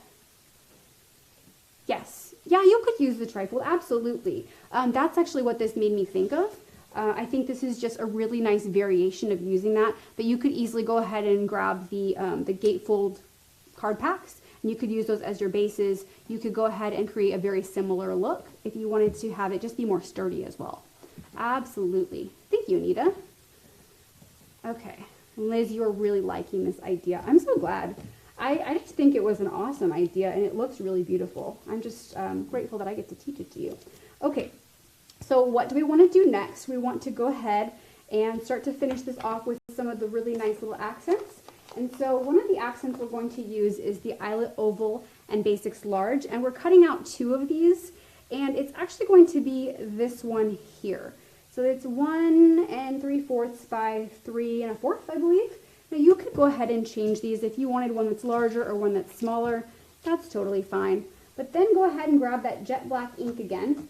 Yes. Yeah, you could use the tri-fold, absolutely. That's actually what this made me think of. I think this is just a really nice variation of using that, but you could easily go ahead and grab the gatefold card packs, and you could use those as your bases. You could go ahead and create a very similar look if you wanted to have it just be more sturdy as well. Absolutely. Thank you, Anita. Okay, Liz, you are really liking this idea. I'm so glad. I just think it was an awesome idea, and it looks really beautiful. I'm just grateful that I get to teach it to you. Okay. So what do we want to do next? We want to go ahead and start to finish this off with some of the really nice little accents. And so one of the accents we're going to use is the Eyelet Oval and Basics Large. And we're cutting out 2 of these. And it's actually going to be this one here. So it's 1 3/4 by 3 1/4, I believe. Now you could go ahead and change these if you wanted one that's larger or one that's smaller. That's totally fine. But then go ahead and grab that jet black ink again.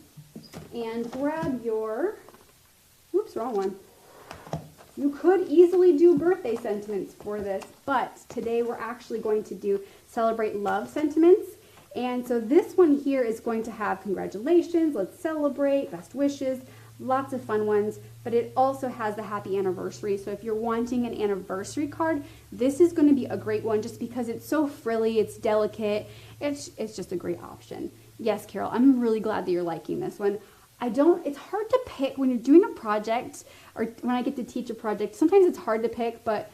And grab your, oops, wrong one. You could easily do birthday sentiments for this, but today we're actually going to do celebrate love sentiments. And so this one here is going to have congratulations, let's celebrate, best wishes, lots of fun ones, but it also has the happy anniversary. So if you're wanting an anniversary card, this is going to be a great one just because it's so frilly, it's delicate, it's just a great option. Yes, Carol, I'm really glad that you're liking this one. It's hard to pick when you're doing a project or when I get to teach a project. Sometimes it's hard to pick, but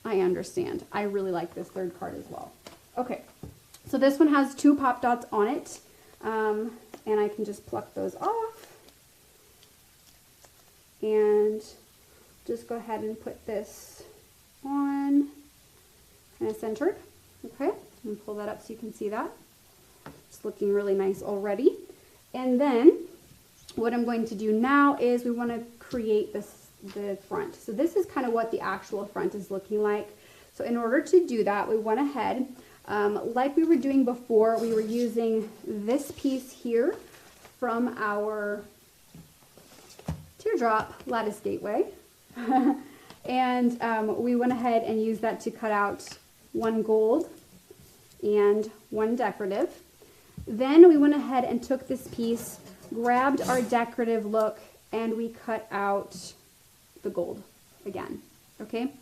I understand. I really like this third card as well. Okay, so this one has 2 pop dots on it, and I can just pluck those off and just go ahead and put this on kind of centered. Okay, and pull that up so you can see that. It's looking really nice already. And then what I'm going to do now is we want to create the front. So this is kind of what the actual front is looking like. So in order to do that, we went ahead, like we were doing before, we were using this piece here from our teardrop lattice gateway. And we went ahead and used that to cut out 1 gold and 1 decorative. Then we went ahead and took this piece, grabbed our decorative look, and we cut out the gold again. Okay,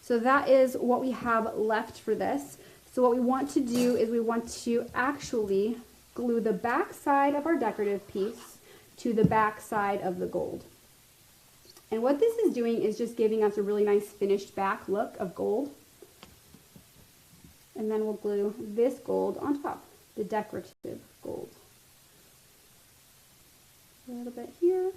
so that is what we have left for this. So what we want to do is we want to actually glue the back side of our decorative piece to the back side of the gold. And what this is doing is just giving us a really nice finished back look of gold. And then we'll glue this gold on top, the decorative gold. A little bit here.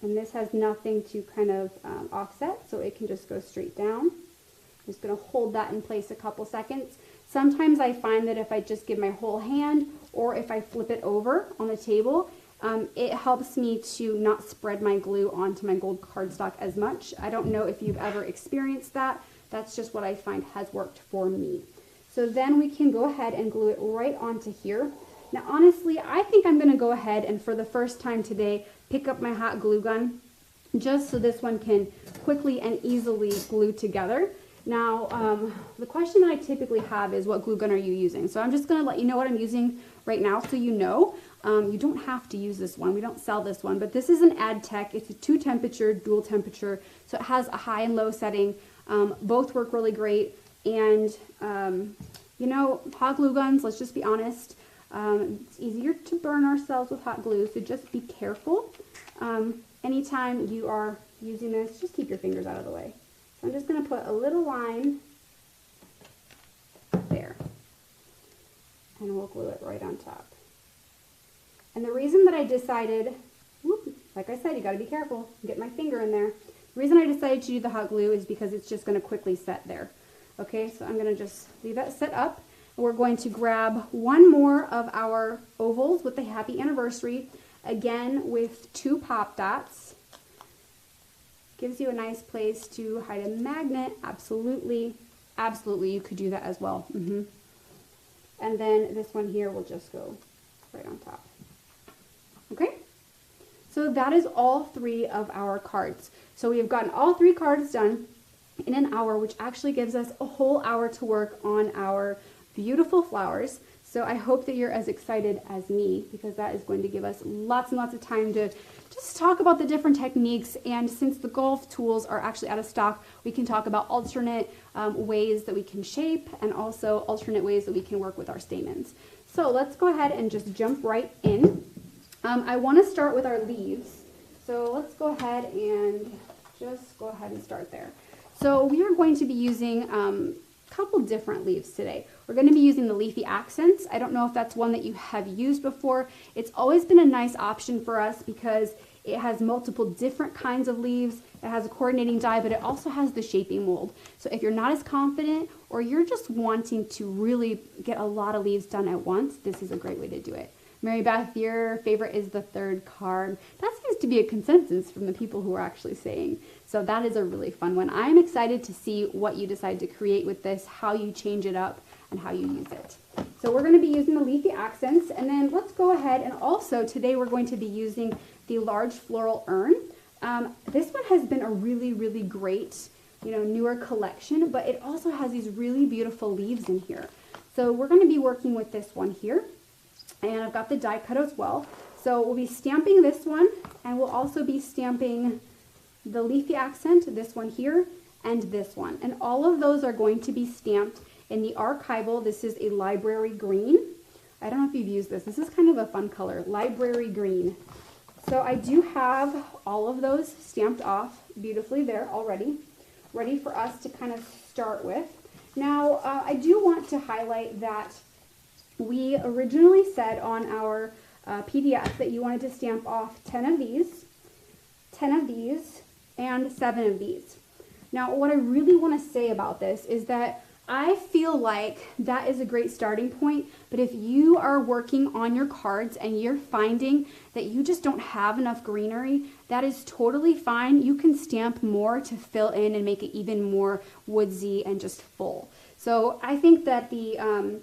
And this has nothing to kind of offset, so it can just go straight down. I'm just going to hold that in place a couple seconds. Sometimes I find that if I just give my whole hand or if I flip it over on the table, it helps me to not spread my glue onto my gold cardstock as much. I don't know if you've ever experienced that. That's just what I find has worked for me. So then we can go ahead and glue it right onto here. Now honestly, I think I'm going to go ahead and for the first time today, pick up my hot glue gun just so this one can quickly and easily glue together. Now, the question that I typically have is, what glue gun are you using? So I'm just going to let you know what I'm using right now so you know. You don't have to use this one. We don't sell this one, but this is an AdTech. It's a 2 temperature, dual temperature, so it has a high and low setting. Both work really great. And, you know, hot glue guns, let's just be honest, it's easier to burn ourselves with hot glue, so just be careful. Anytime you are using this, just keep your fingers out of the way. So I'm just going to put a little line there, and we'll glue it right on top. And the reason that I decided, like I said, you got to be careful, get my finger in there. The reason I decided to do the hot glue is because it's just going to quickly set there. Okay, so I'm going to just leave that set up. And we're going to grab 1 more of our ovals with the happy anniversary, again with 2 pop dots. Gives you a nice place to hide a magnet. Absolutely, absolutely, you could do that as well. And then this one here will just go right on top. Okay, so that is all 3 of our cards. So we have gotten all 3 cards done in an hour, which actually gives us a whole hour to work on our beautiful flowers. So I hope that you're as excited as me, because that is going to give us lots and lots of time to just talk about the different techniques. And since the golf tools are actually out of stock, we can talk about alternate ways that we can shape and also alternate ways that we can work with our stamens. So let's go ahead and just jump right in. I want to start with our leaves. So let's go ahead and start there. So we are going to be using a couple different leaves today. We're going to be using the leafy accents. I don't know if that's one that you have used before. It's always been a nice option for us because it has multiple different kinds of leaves. It has a coordinating die, but it also has the shaping mold. So if you're not as confident or you're just wanting to really get a lot of leaves done at once, this is a great way to do it. Mary Beth, your favorite is the 3rd card. That seems to be a consensus from the people who are actually saying. So that is a really fun one. I'm excited to see what you decide to create with this, how you change it up, and how you use it. So we're going to be using the leafy accents, and then let's go ahead and also today we're going to be using the large floral urn. This one has been a really, really great newer collection, but it also has these really beautiful leaves in here. So we're going to be working with this one here, and I've got the die cut as well. So we'll be stamping this one, and we'll also be stamping the leafy accent, this one here, and this one. And all of those are going to be stamped in the archival. This is a library green. I don't know if you've used this. This is kind of a fun color, library green. So I do have all of those stamped off beautifully there already, ready for us to kind of start with. Now, I do want to highlight that we originally said on our PDF that you wanted to stamp off 10 of these, 10 of these, and 7 of these. Now, what I really want to say about this is that I feel like that is a great starting point, but if you are working on your cards and you're finding that you just don't have enough greenery, that is totally fine. You can stamp more to fill in and make it even more woodsy and just full. So I think that the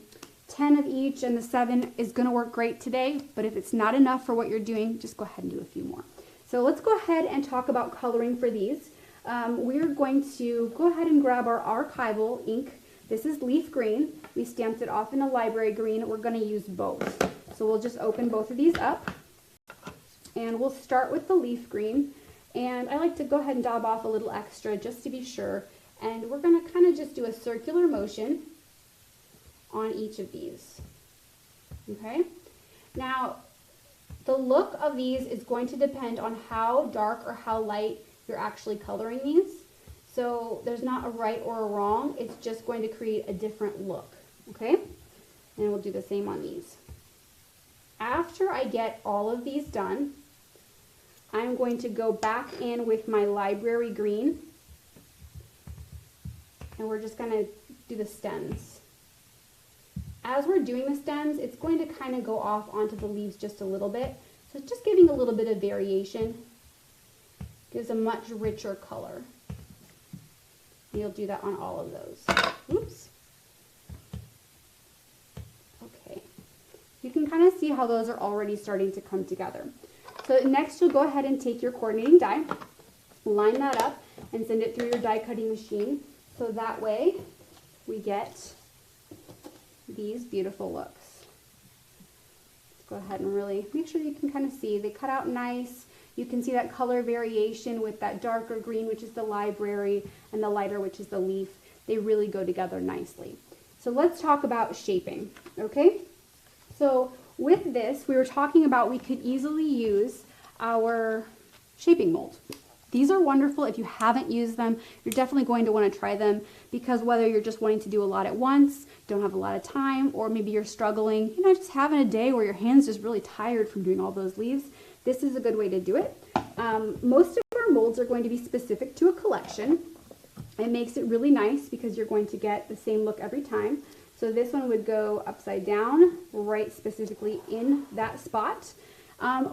10 of each and the 7 is going to work great today, but if it's not enough for what you're doing, just go ahead and do a few more. So let's go ahead and talk about coloring for these. We're going to go ahead and grab our archival ink. This is leaf green. We stamped it off in a library green. We're going to use both. So we'll just open both of these up. And we'll start with the leaf green. And I like to go ahead and dab off a little extra just to be sure. And we're going to kind of just do a circular motion on each of these. Okay? Now, the look of these is going to depend on how dark or how light you're actually coloring these. So there's not a right or a wrong, it's just going to create a different look, okay? And we'll do the same on these. After I get all of these done, I'm going to go back in with my library green, and we're just gonna do the stems. As we're doing the stems, it's going to kind of go off onto the leaves just a little bit, so it's just giving a little bit of variation. Gives a much richer color. You'll do that on all of those. Oops. Okay. You can kind of see how those are already starting to come together. So next you'll go ahead and take your coordinating die, line that up, and send it through your die cutting machine. So that way we get these beautiful looks. Let's go ahead and really make sure you can kind of see. They cut out nice. You can see that color variation with that darker green, which is the library, and the lighter, which is the leaf. They really go together nicely. So let's talk about shaping, okay? So with this, we were talking about we could easily use our shaping mold. These are wonderful. If you haven't used them, you're definitely going to want to try them, because whether you're just wanting to do a lot at once, don't have a lot of time, or maybe you're struggling, just having a day where your hand's just really tired from doing all those leaves, this is a good way to do it. Most of our molds are going to be specific to a collection. It makes it really nice because you're going to get the same look every time. So this one would go upside down, right specifically in that spot.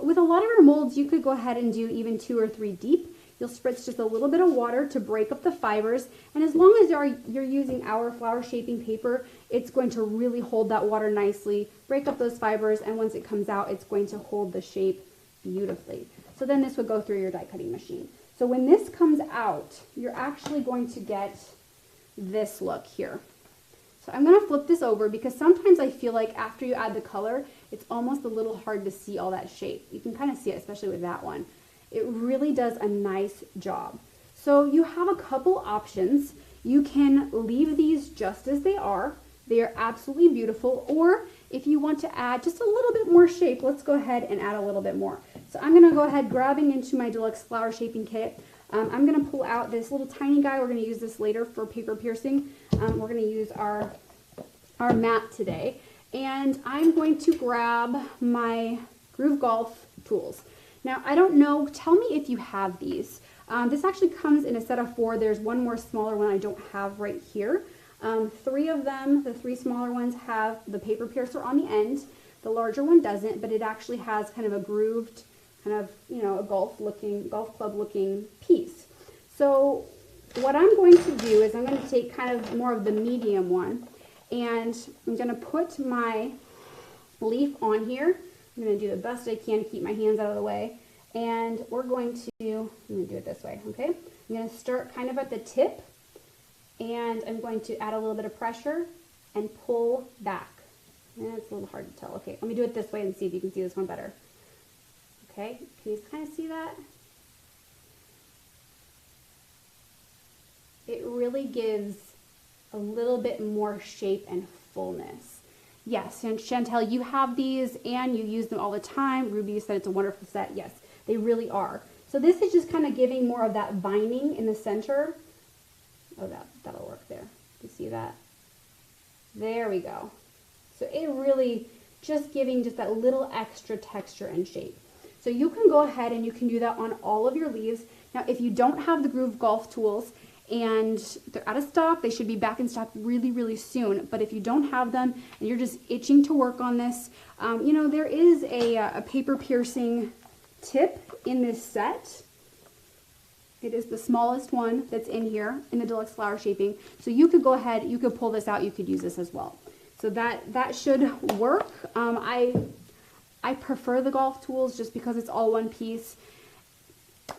With a lot of our molds, you could go ahead and do even 2 or 3 deep. You'll spritz just a little bit of water to break up the fibers. And as long as you're using our flower shaping paper, it's going to really hold that water nicely, break up those fibers, and once it comes out, it's going to hold the shape beautifully. So then this would go through your die cutting machine. So when this comes out, you're actually going to get this look here. So I'm going to flip this over because sometimes I feel like after you add the color, it's almost a little hard to see all that shape. You can kind of see it, especially with that one. It really does a nice job. So you have a couple options. You can leave these just as they are. They are absolutely beautiful. Or if you want to add just a little bit more shape, let's go ahead and add a little bit more. So I'm going to go ahead, grabbing into my deluxe flower shaping kit. I'm going to pull out this little tiny guy. We're going to use this later for paper piercing. We're going to use our mat today. And I'm going to grab my Groove Golf tools. Now, I don't know, tell me if you have these. This actually comes in a set of 4. There's one more smaller one I don't have right here. 3 of them, the 3 smaller ones, have the paper piercer on the end. The larger one doesn't, but it actually has kind of a grooved, kind of, a golf club looking piece. So what I'm going to do is I'm going to take kind of more of the medium one, and I'm going to put my leaf on here. I'm going to do the best I can to keep my hands out of the way, and we're going to, I'm going to do it this way, okay? I'm going to start kind of at the tip And I'm going to add a little bit of pressure and pull back. And it's a little hard to tell. Okay, let me do it this way and see if you can see this one better. Okay, can you kind of see that? It really gives a little bit more shape and fullness. Yes, and Chantel, you have these and you use them all the time. Ruby said it's a wonderful set. Yes, they really are. So this is just kind of giving more of that vining in the center. Oh, that'll work there. You see that? There we go. So it really just giving just that little extra texture and shape. So you can go ahead and you can do that on all of your leaves. Now, if you don't have the Groove Golf tools and they're out of stock, they should be back in stock really, really soon. But if you don't have them and you're just itching to work on this, you know, there is a paper piercing tip in this set. It is the smallest one that's in here in the Deluxe Flower Shaping. So you could go ahead, you could pull this out, you could use this as well. So that should work. I prefer the golf tools just because it's all one piece.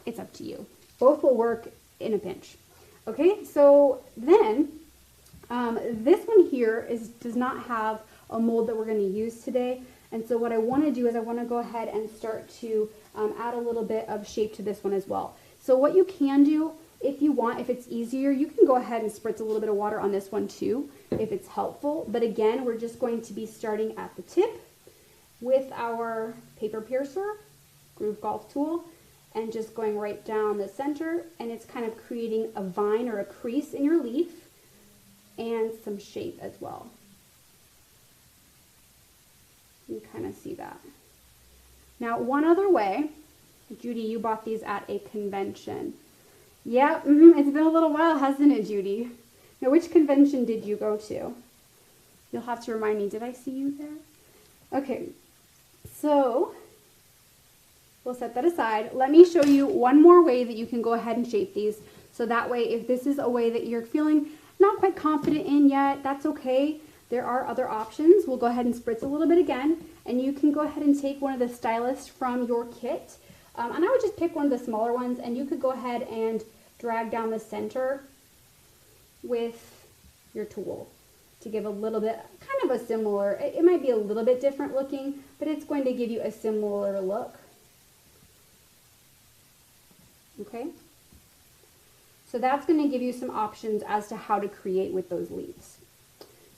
It's up to you. Both will work in a pinch. Okay, so then this one here does not have a mold that we're going to use today. And so what I want to do is I want to go ahead and start to add a little bit of shape to this one as well. So what you can do, if you want, if it's easier, you can go ahead and spritz a little bit of water on this one too, if it's helpful. But again, we're just going to be starting at the tip with our paper piercer, Groove Golf tool, and just going right down the center, and it's kind of creating a vine or a crease in your leaf and some shape as well. You kind of see that. Now, one other way, Judy, you bought these at a convention. Yeah, it's been a little while, hasn't it, Judy? Now, which convention did you go to? You'll have to remind me, did I see you there? Okay, so we'll set that aside. Let me show you one more way that you can go ahead and shape these. So that way, if this is a way that you're feeling not quite confident in yet, that's okay. There are other options. We'll go ahead and spritz a little bit again, and you can go ahead and take one of the stylists from your kit. And I would just pick one of the smaller ones, and you could go ahead and drag down the center with your tool to give a little bit, kind of a similar, it might be a little bit different looking, but it's going to give you a similar look. Okay? So that's going to give you some options as to how to create with those leaves.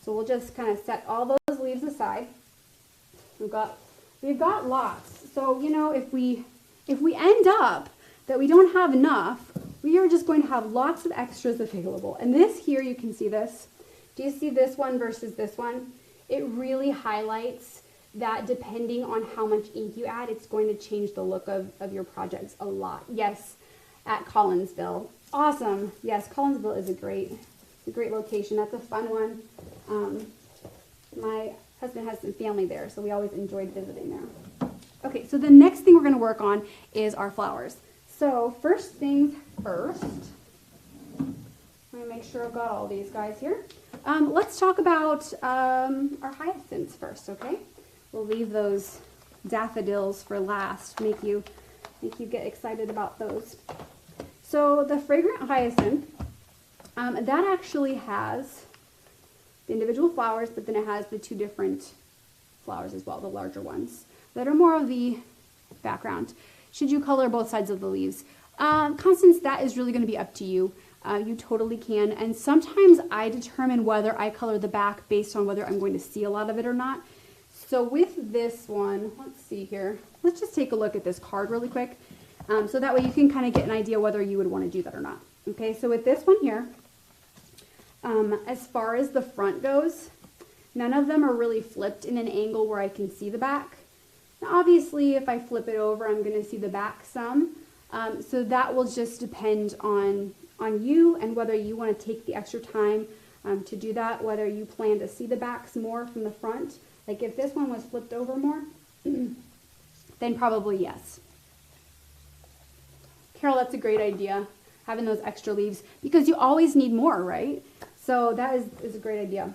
So we'll just kind of set all those leaves aside. We've got lots. So, you know, if we end up that we don't have enough, we are just going to have lots of extras available. And this here, you can see this. Do you see this one versus this one? It really highlights that depending on how much ink you add, it's going to change the look of your projects a lot. Yes, at Collinsville. Awesome. Yes, Collinsville is a great location. That's a fun one. My husband has some family there, so we always enjoyed visiting there. Okay, so the next thing we're going to work on is our flowers. So first things first, I'm going to make sure I've got all these guys here. Let's talk about our hyacinths first, okay? We'll leave those daffodils for last, make you get excited about those. So the fragrant hyacinth, that actually has the individual flowers, but then it has the two different flowers as well, the larger ones, that are more of the background. Should you color both sides of the leaves? Constance, that is really going to be up to you. You totally can. And sometimes I determine whether I color the back based on whether I'm going to see a lot of it or not. So with this one, let's see here. Let's just take a look at this card really quick. So that way you can kind of get an idea whether you would want to do that or not. Okay, so with this one here, as far as the front goes, none of them are really flipped in an angle where I can see the back. Now obviously if I flip it over, I'm going to see the back some. So that will just depend on you and whether you want to take the extra time to do that, whether you plan to see the backs more from the front. Like if this one was flipped over more, then probably yes. Carol, that's a great idea, having those extra leaves, because you always need more, right? So that is a great idea.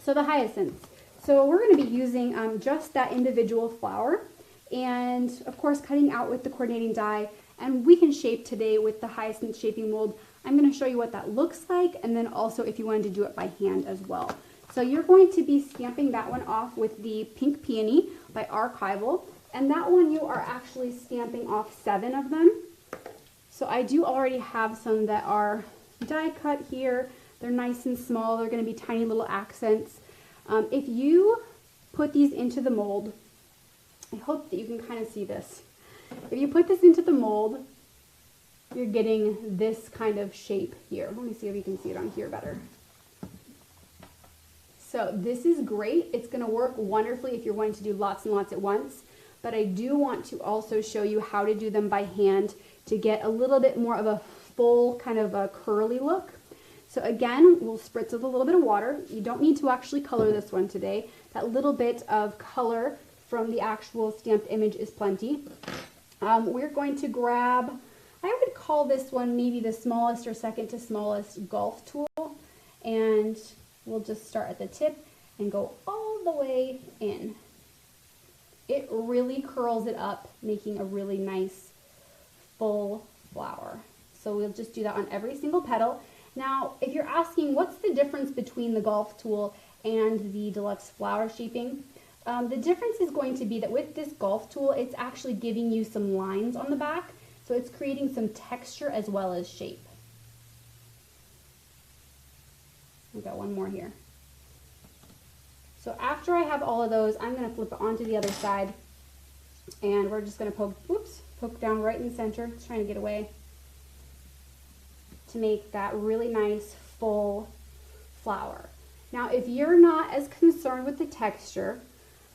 So the hyacinths. So we're going to be using just that individual flower, and of course cutting out with the coordinating die, and we can shape today with the hyacinth shaping mold. I'm going to show you what that looks like, and then also if you wanted to do it by hand as well. So you're going to be stamping that one off with the Pink Peony by Archival, and that one you are actually stamping off 7 of them. So I do already have some that are die cut here. They're nice and small. They're going to be tiny little accents. If you put these into the mold, I hope that you can kind of see this. If you put this into the mold, you're getting this kind of shape here. Let me see if you can see it on here better. So this is great. It's going to work wonderfully if you're wanting to do lots and lots at once, but I do want to also show you how to do them by hand to get a little bit more of a full kind of a curly look. So again, we'll spritz with a little bit of water. You don't need to actually color this one today. That little bit of color from the actual stamped image is plenty. We're going to grab, I would call this one maybe the smallest or second to smallest golf tool, and we'll just start at the tip and go all the way in. It really curls it up, making a really nice full flower. So we'll just do that on every single petal. Now, if you're asking what's the difference between the golf tool and the deluxe flower shaping, the difference is going to be that with this golf tool, it's actually giving you some lines on the back. So it's creating some texture as well as shape. We've got one more here. So after I have all of those, I'm going to flip it onto the other side, and we're just going to poke down right in the center, just trying to get away, to make that really nice full flower. Now, if you're not as concerned with the texture,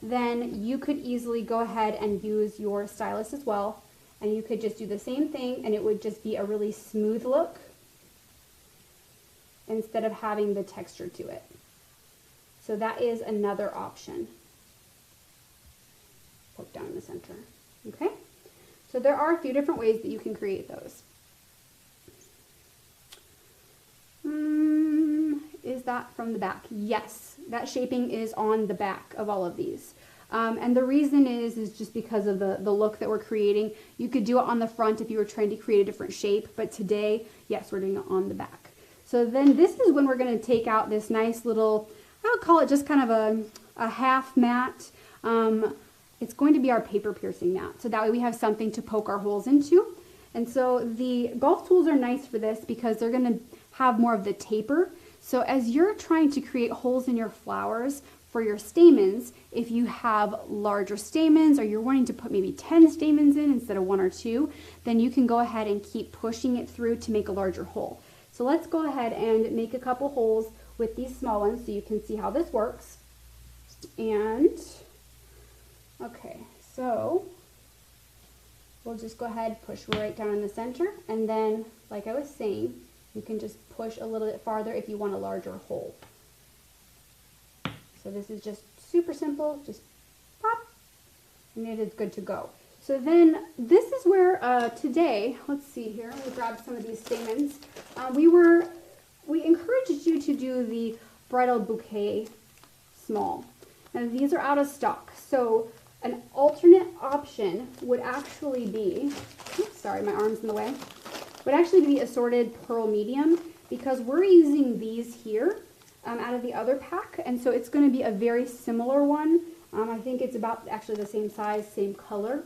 then you could easily go ahead and use your stylus as well, and you could just do the same thing, and it would just be a really smooth look instead of having the texture to it. So that is another option. Poke down in the center. Okay? So there are a few different ways that you can create those. Is that from the back? Yes, that shaping is on the back of all of these. And the reason is just because of the look that we're creating. You could do it on the front if you were trying to create a different shape, but today, yes, we're doing it on the back. So then this is when we're going to take out this nice little, I would call it just kind of a half mat. It's going to be our paper piercing mat. So that way we have something to poke our holes into. And so the golf tools are nice for this because they're going to have more of the taper. So as you're trying to create holes in your flowers for your stamens, if you have larger stamens or you're wanting to put maybe 10 stamens in instead of 1 or 2, then you can go ahead and keep pushing it through to make a larger hole. So let's go ahead and make a couple holes with these small ones so you can see how this works. And, okay, so we'll just go ahead, push right down in the center, and then, like I was saying, you can just push a little bit farther if you want a larger hole. So this is just super simple, just pop, and it is good to go. So then this is where today, let's see here, let me grab some of these stamens. We encouraged you to do the bridal bouquet small. Now these are out of stock, so an alternate option would actually be, oops, sorry, my arm's in the way, would actually be assorted pearl medium, because we're using these here out of the other pack, and so it's going to be a very similar one. I think it's about actually the same size, same color.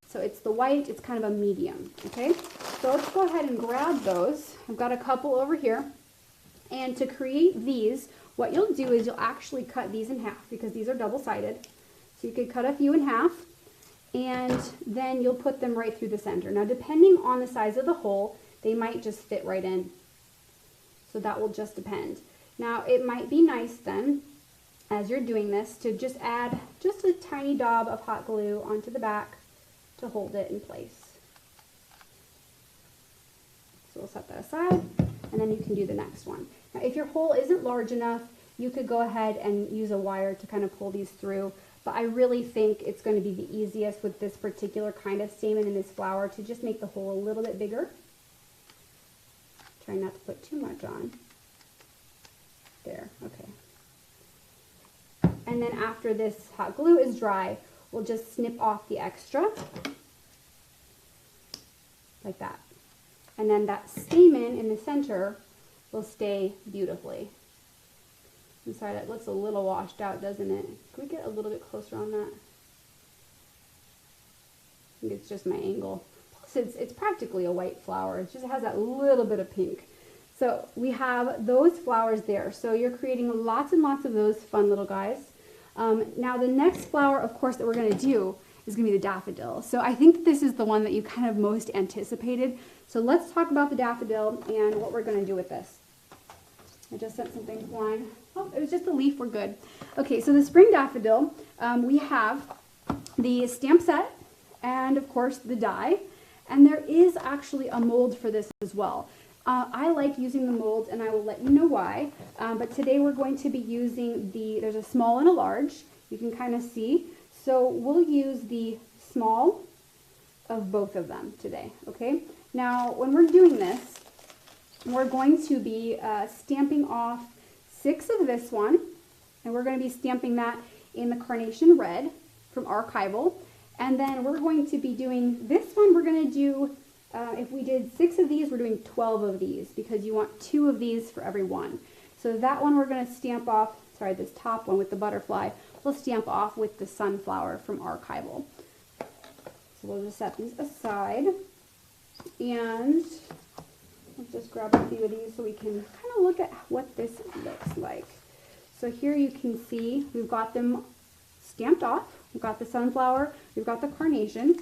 So it's the white, it's kind of a medium, okay? So let's go ahead and grab those. I've got a couple over here. And to create these, what you'll do is you'll actually cut these in half because these are double-sided. So you could cut a few in half, and then you'll put them right through the center. Now, depending on the size of the hole, they might just fit right in. So that will just depend. Now, it might be nice then, as you're doing this, to just add just a tiny dab of hot glue onto the back to hold it in place. So we'll set that aside, and then you can do the next one. Now, if your hole isn't large enough, you could go ahead and use a wire to kind of pull these through, but I really think it's going to be the easiest with this particular kind of stamen in this flower to just make the hole a little bit bigger. Try not to put too much on. There, okay. And then after this hot glue is dry, we'll just snip off the extra, like that. And then that stamen in the center will stay beautifully. I'm sorry, that looks a little washed out, doesn't it? Can we get a little bit closer on that? I think it's just my angle. Plus, it's practically a white flower. It just has that little bit of pink. So we have those flowers there. So you're creating lots and lots of those fun little guys. Now the next flower, of course, that we're going to do is going to be the daffodil. So I think this is the one that you kind of most anticipated. So let's talk about the daffodil and what we're going to do with this. I just sent something flying. Oh, it was just a leaf. We're good. Okay, so the spring daffodil, we have the stamp set and, of course, the die. And there is actually a mold for this as well. I like using the molds, and I will let you know why. But today we're going to be using there's a small and a large. You can kind of see. So we'll use the small of both of them today, okay? Now, when we're doing this, we're going to be stamping off 6 of this one, and we're going to be stamping that in the carnation red from Archival. And then we're going to be doing this one. We're going to do, if we did 6 of these, we're doing 12 of these because you want 2 of these for every one. So that one we're going to stamp off, sorry, this top one with the butterfly, we'll stamp off with the sunflower from Archival. So we'll just set these aside. And let's just grab a few of these so we can kind of look at what this looks like. So here you can see we've got them stamped off. We've got the sunflower, we've got the carnation.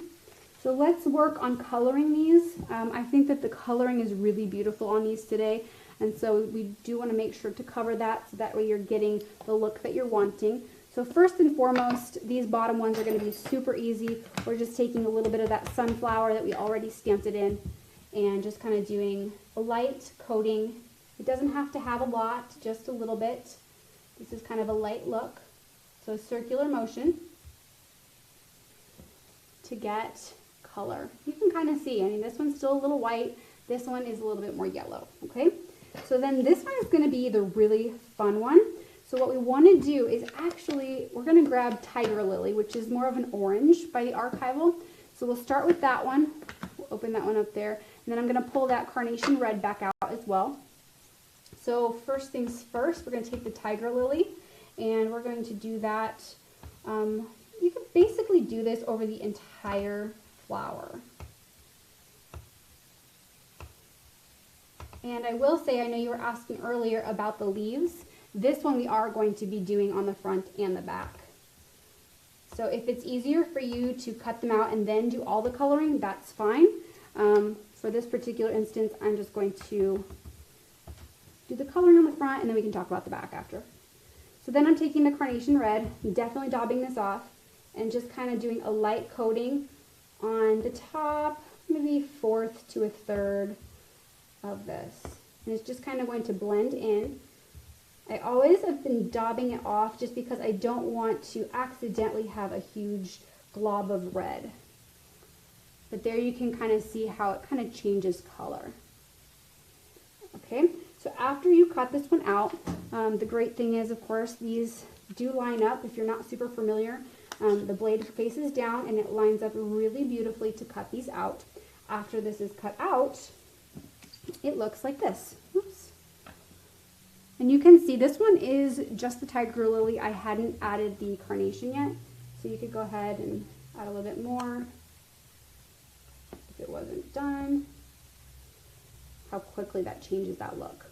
So let's work on coloring these. I think that the coloring is really beautiful on these today. And so we do want to make sure to cover that so that way you're getting the look that you're wanting. So first and foremost, these bottom ones are going to be super easy. We're just taking a little bit of that sunflower that we already stamped it in and just kind of doing a light coating. It doesn't have to have a lot, just a little bit. This is kind of a light look. So circular motion to get color. You can kind of see, I mean, this one's still a little white. This one is a little bit more yellow, okay? So then this one is going to be the really fun one. So what we want to do is actually, we're going to grab Tiger Lily, which is more of an orange by the Archival. So we'll start with that one. We'll open that one up there. And then I'm going to pull that carnation red back out as well. So first things first, we're going to take the Tiger Lily and we're going to do that. You can basically do this over the entire flower. And I will say, I know you were asking earlier about the leaves. This one we are going to be doing on the front and the back. So if it's easier for you to cut them out and then do all the coloring, that's fine. For this particular instance, I'm just going to do the coloring on the front and then we can talk about the back after. So then I'm taking the carnation red, definitely daubing this off, and just kind of doing a light coating on the top, maybe 1/4 to 1/3 of this. And it's just kind of going to blend in. I always have been daubing it off just because I don't want to accidentally have a huge glob of red. But there you can kind of see how it kind of changes color. Okay, so after you cut this one out, the great thing is, of course, these do line up. If you're not super familiar, the blade faces down and it lines up really beautifully to cut these out. After this is cut out, it looks like this. Oops. And you can see this one is just the Tiger Lily. I hadn't added the carnation yet, so you could go ahead and add a little bit more if it wasn't done. How quickly that changes that look.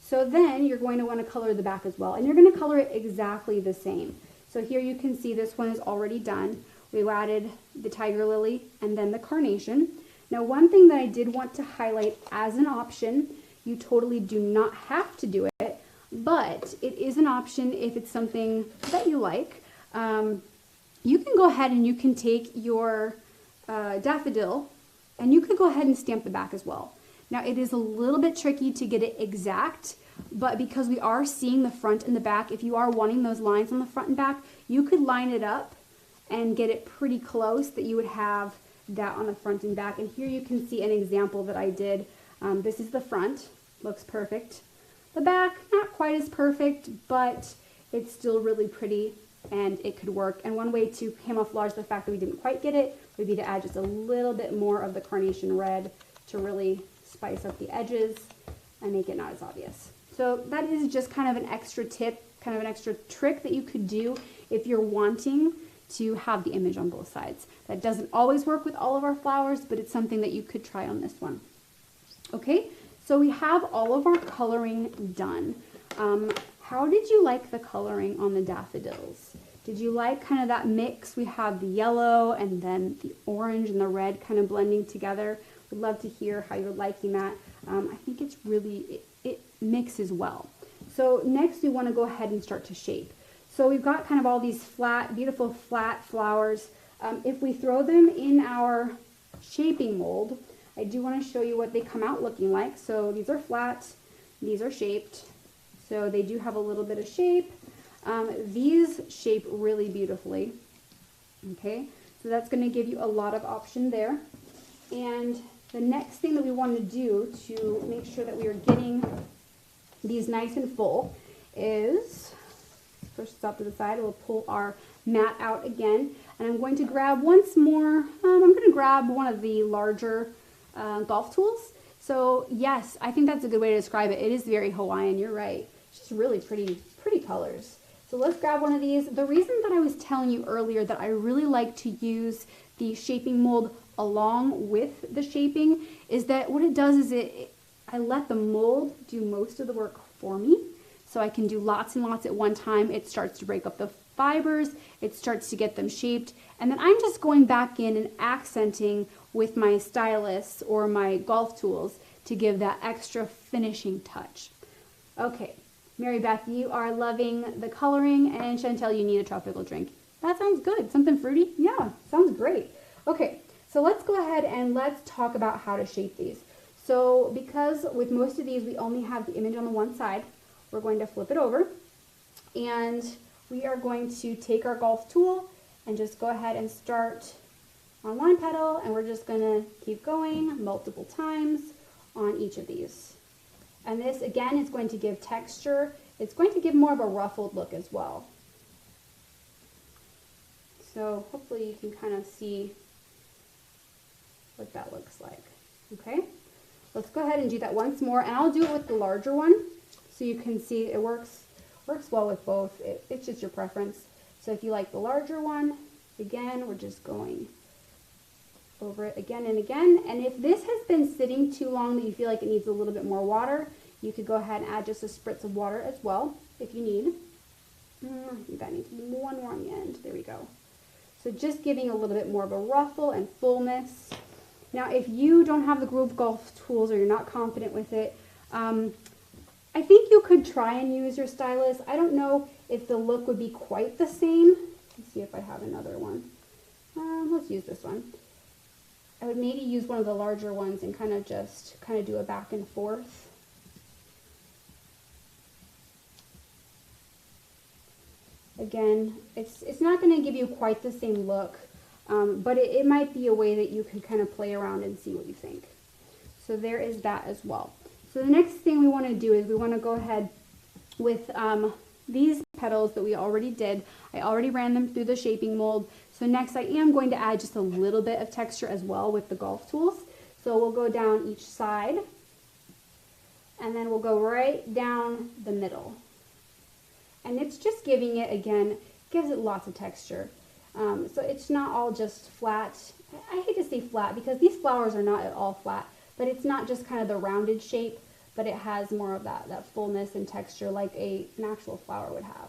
So then you're going to want to color the back as well, and you're going to color it exactly the same. So here you can see this one is already done. We've added the Tiger Lily and then the carnation. Now, one thing that I did want to highlight as an option, you totally do not have to do it, but it is an option if it's something that you like. You can go ahead and you can take your daffodil and you could go ahead and stamp the back as well. Now, it is a little bit tricky to get it exact, but because we are seeing the front and the back, if you are wanting those lines on the front and back, you could line it up and get it pretty close that you would have that on the front and back. And here you can see an example that I did. This is the front, looks perfect. The back, not quite as perfect, but it's still really pretty and it could work. And one way to camouflage the fact that we didn't quite get it would be to add just a little bit more of the carnation red to really spice up the edges and make it not as obvious. So that is just kind of an extra tip, kind of an extra trick that you could do if you're wanting to have the image on both sides. That doesn't always work with all of our flowers, but it's something that you could try on this one. Okay, so we have all of our coloring done. How did you like the coloring on the daffodils? Did you like kind of that mix? We have the yellow and then the orange and the red kind of blending together. We'd love to hear how you're liking that. I think it's really, it mixes well. So next we want to go ahead and start to shape. So we've got kind of all these flat, beautiful flat flowers. If we throw them in our shaping mold, I do want to show you what they come out looking like. So these are flat, these are shaped. So they do have a little bit of shape. These shape really beautifully. Okay, so that's going to give you a lot of option there. And the next thing that we want to do to make sure that we are getting these nice and full is, push this off to the side, we'll pull our mat out again. And I'm going to grab once more, I'm going to grab one of the larger golf tools. So yes, I think that's a good way to describe it. It is very Hawaiian, you're right. It's just really pretty colors. So let's grab one of these. The reason that I was telling you earlier that I really like to use the shaping mold along with the shaping is that what it does is I let the mold do most of the work for me. So I can do lots and lots at one time. It starts to break up the fibers, it starts to get them shaped, and then I'm just going back in and accenting with my stylus or my golf tools to give that extra finishing touch. Okay, Mary Beth, you are loving the coloring, and Chantel, you need a tropical drink. That sounds good. Something fruity? Yeah, sounds great. Okay, so let's go ahead and let's talk about how to shape these. So because with most of these we only have the image on the one side, we're going to flip it over and we are going to take our golf tool and just go ahead and start on one petal, and we're just going to keep going multiple times on each of these. And this again is going to give texture. It's going to give more of a ruffled look as well. So hopefully you can kind of see what that looks like. Okay, let's go ahead and do that once more, and I'll do it with the larger one so you can see it works well with both. It's just your preference. So if you like the larger one, again, we're just going over it again and again. And if this has been sitting too long that you feel like it needs a little bit more water, you could go ahead and add just a spritz of water as well if you need. I think that needs one more on the end. There we go. So just giving a little bit more of a ruffle and fullness. Now, if you don't have the Grove Golf tools or you're not confident with it, I think you could try and use your stylus. I don't know if the look would be quite the same. Let's see if I have another one. Let's use this one. I would maybe use one of the larger ones and kind of do a back and forth. Again, it's not going to give you quite the same look, but it might be a way that you could kind of play around and see what you think. So there is that as well. So the next thing we want to do is we want to go ahead with these petals that we already did. I already ran them through the shaping mold. So next I am going to add just a little bit of texture as well with the golf tools. So we'll go down each side and then we'll go right down the middle. And it's just giving it, again, gives it lots of texture. So it's not all just flat. I hate to say flat because these flowers are not at all flat, but it's not just kind of the rounded shape, but it has more of that fullness and texture like an actual flower would have.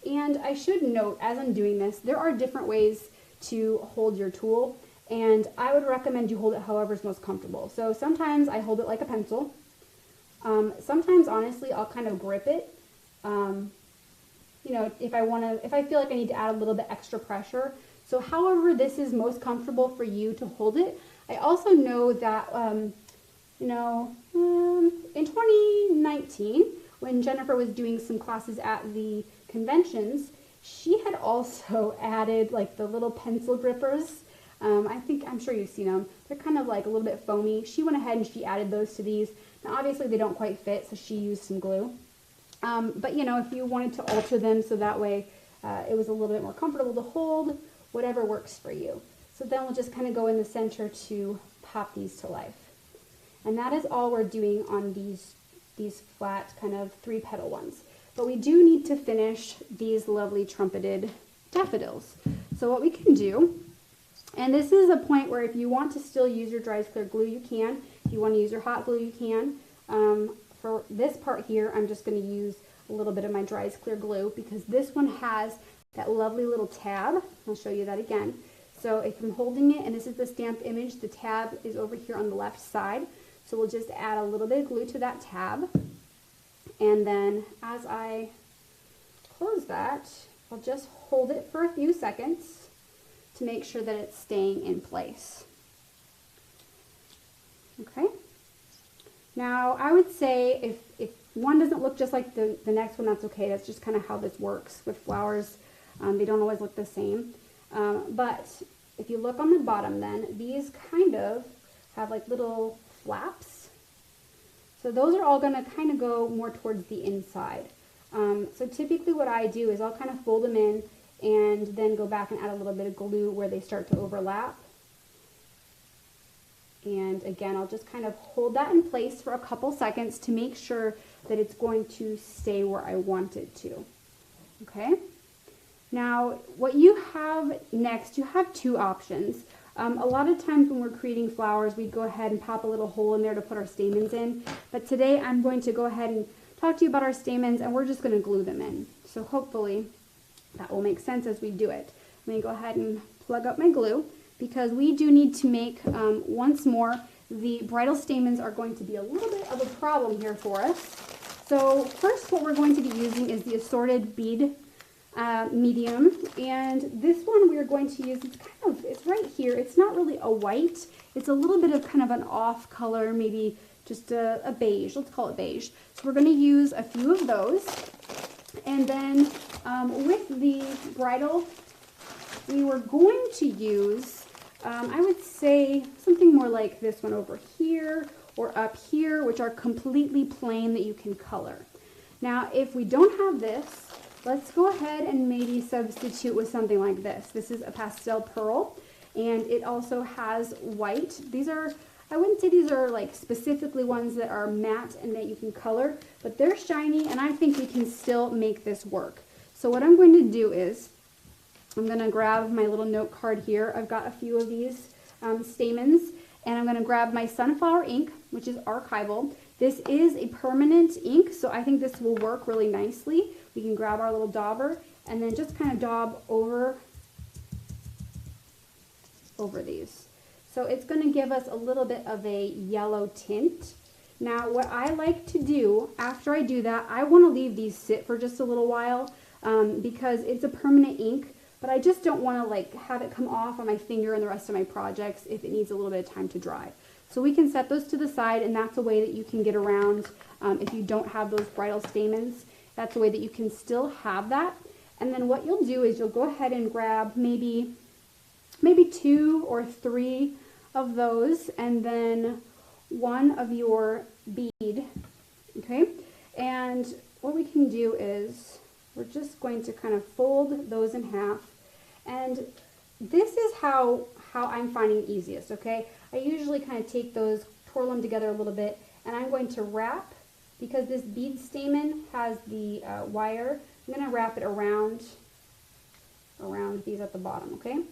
And I should note, as I'm doing this, there are different ways to hold your tool, and I would recommend you hold it however is most comfortable. So sometimes I hold it like a pencil. Sometimes, honestly, I'll kind of grip it. You know, if I feel like I need to add a little bit extra pressure. So however this is most comfortable for you to hold it. I also know that, in 2019, when Jennifer was doing some classes at the conventions, she had also added like the little pencil grippers. I'm sure you've seen them. They're kind of like a little bit foamy. She went ahead and she added those to these. Now obviously they don't quite fit, so she used some glue. But you know, if you wanted to alter them so that way it was a little bit more comfortable to hold, whatever works for you. So then we'll just kind of go in the center to pop these to life. And that is all we're doing on these flat kind of 3-petal ones. But we do need to finish these lovely trumpeted daffodils. So what we can do, and this is a point where if you want to still use your dry clear glue, you can. If you want to use your hot glue, you can. For this part here, I'm just going to use a little bit of my dry clear glue because this one has that lovely little tab. I'll show you that again. So if I'm holding it, and this is the stamped image, the tab is over here on the left side. So we'll just add a little bit of glue to that tab. And then as I close that, I'll just hold it for a few seconds to make sure that it's staying in place. Okay. Now I would say if one doesn't look just like the next one, that's okay. That's just kind of how this works with flowers. They don't always look the same. But if you look on the bottom then, these kind of have like little flaps. So those are all going to kind of go more towards the inside. So typically what I do is I'll kind of fold them in and then go back and add a little bit of glue where they start to overlap. And again, I'll just kind of hold that in place for a couple seconds to make sure that it's going to stay where I want it to. Okay? Now, what you have next, you have two options. A lot of times when we're creating flowers, we go ahead and pop a little hole in there to put our stamens in. But today I'm going to go ahead and talk to you about our stamens, and we're just going to glue them in. So hopefully that will make sense as we do it. I'm going to go ahead and plug up my glue because we do need to make, once more, the bridal stamens are going to be a little bit of a problem here for us. So first what we're going to be using is the assorted bead medium, and this one we are going to use, it's right here. It's not really a white, it's a little bit of kind of an off color, maybe just a beige, let's call it beige. So we're going to use a few of those, and then with the bridal we were going to use, I would say something more like this one over here or up here, which are completely plain that you can color. Now if we don't have this, let's go ahead and maybe substitute with something like this. This is a pastel pearl, and it also has white. These are, I wouldn't say these are like specifically ones that are matte and that you can color, but they're shiny, and I think we can still make this work. So what I'm going to do is, I'm going to grab my little note card here. I've got a few of these stamens, and I'm going to grab my sunflower ink, which is archival. This is a permanent ink, so I think this will work really nicely. We can grab our little dauber and then just kind of daub over these. So it's going to give us a little bit of a yellow tint. Now what I like to do after I do that, I want to leave these sit for just a little while because it's a permanent ink, but I just don't want to like have it come off on my finger and the rest of my projects if it needs a little bit of time to dry. So we can set those to the side, and that's a way that you can get around if you don't have those bridal stamens. That's a way that you can still have that. And then what you'll do is you'll go ahead and grab maybe 2 or 3 of those, and then one of your bead, okay? And what we can do is we're just going to kind of fold those in half, and this is how I'm finding easiest, okay? I usually kind of take those, twirl them together a little bit, and I'm going to wrap, because this bead stamen has the wire, I'm going to wrap it around these at the bottom, okay?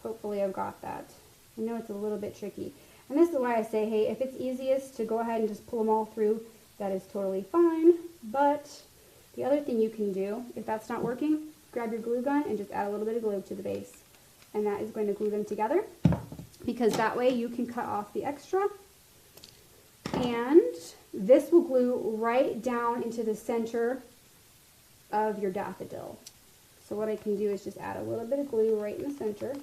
Hopefully I've got that. I know it's a little bit tricky. And this is why I say, hey, if it's easiest to go ahead and just pull them all through, that is totally fine. But the other thing you can do, if that's not working, grab your glue gun and just add a little bit of glue to the base. And that is going to glue them together, because that way you can cut off the extra. And this will glue right down into the center of your daffodil. So what I can do is just add a little bit of glue right in the center.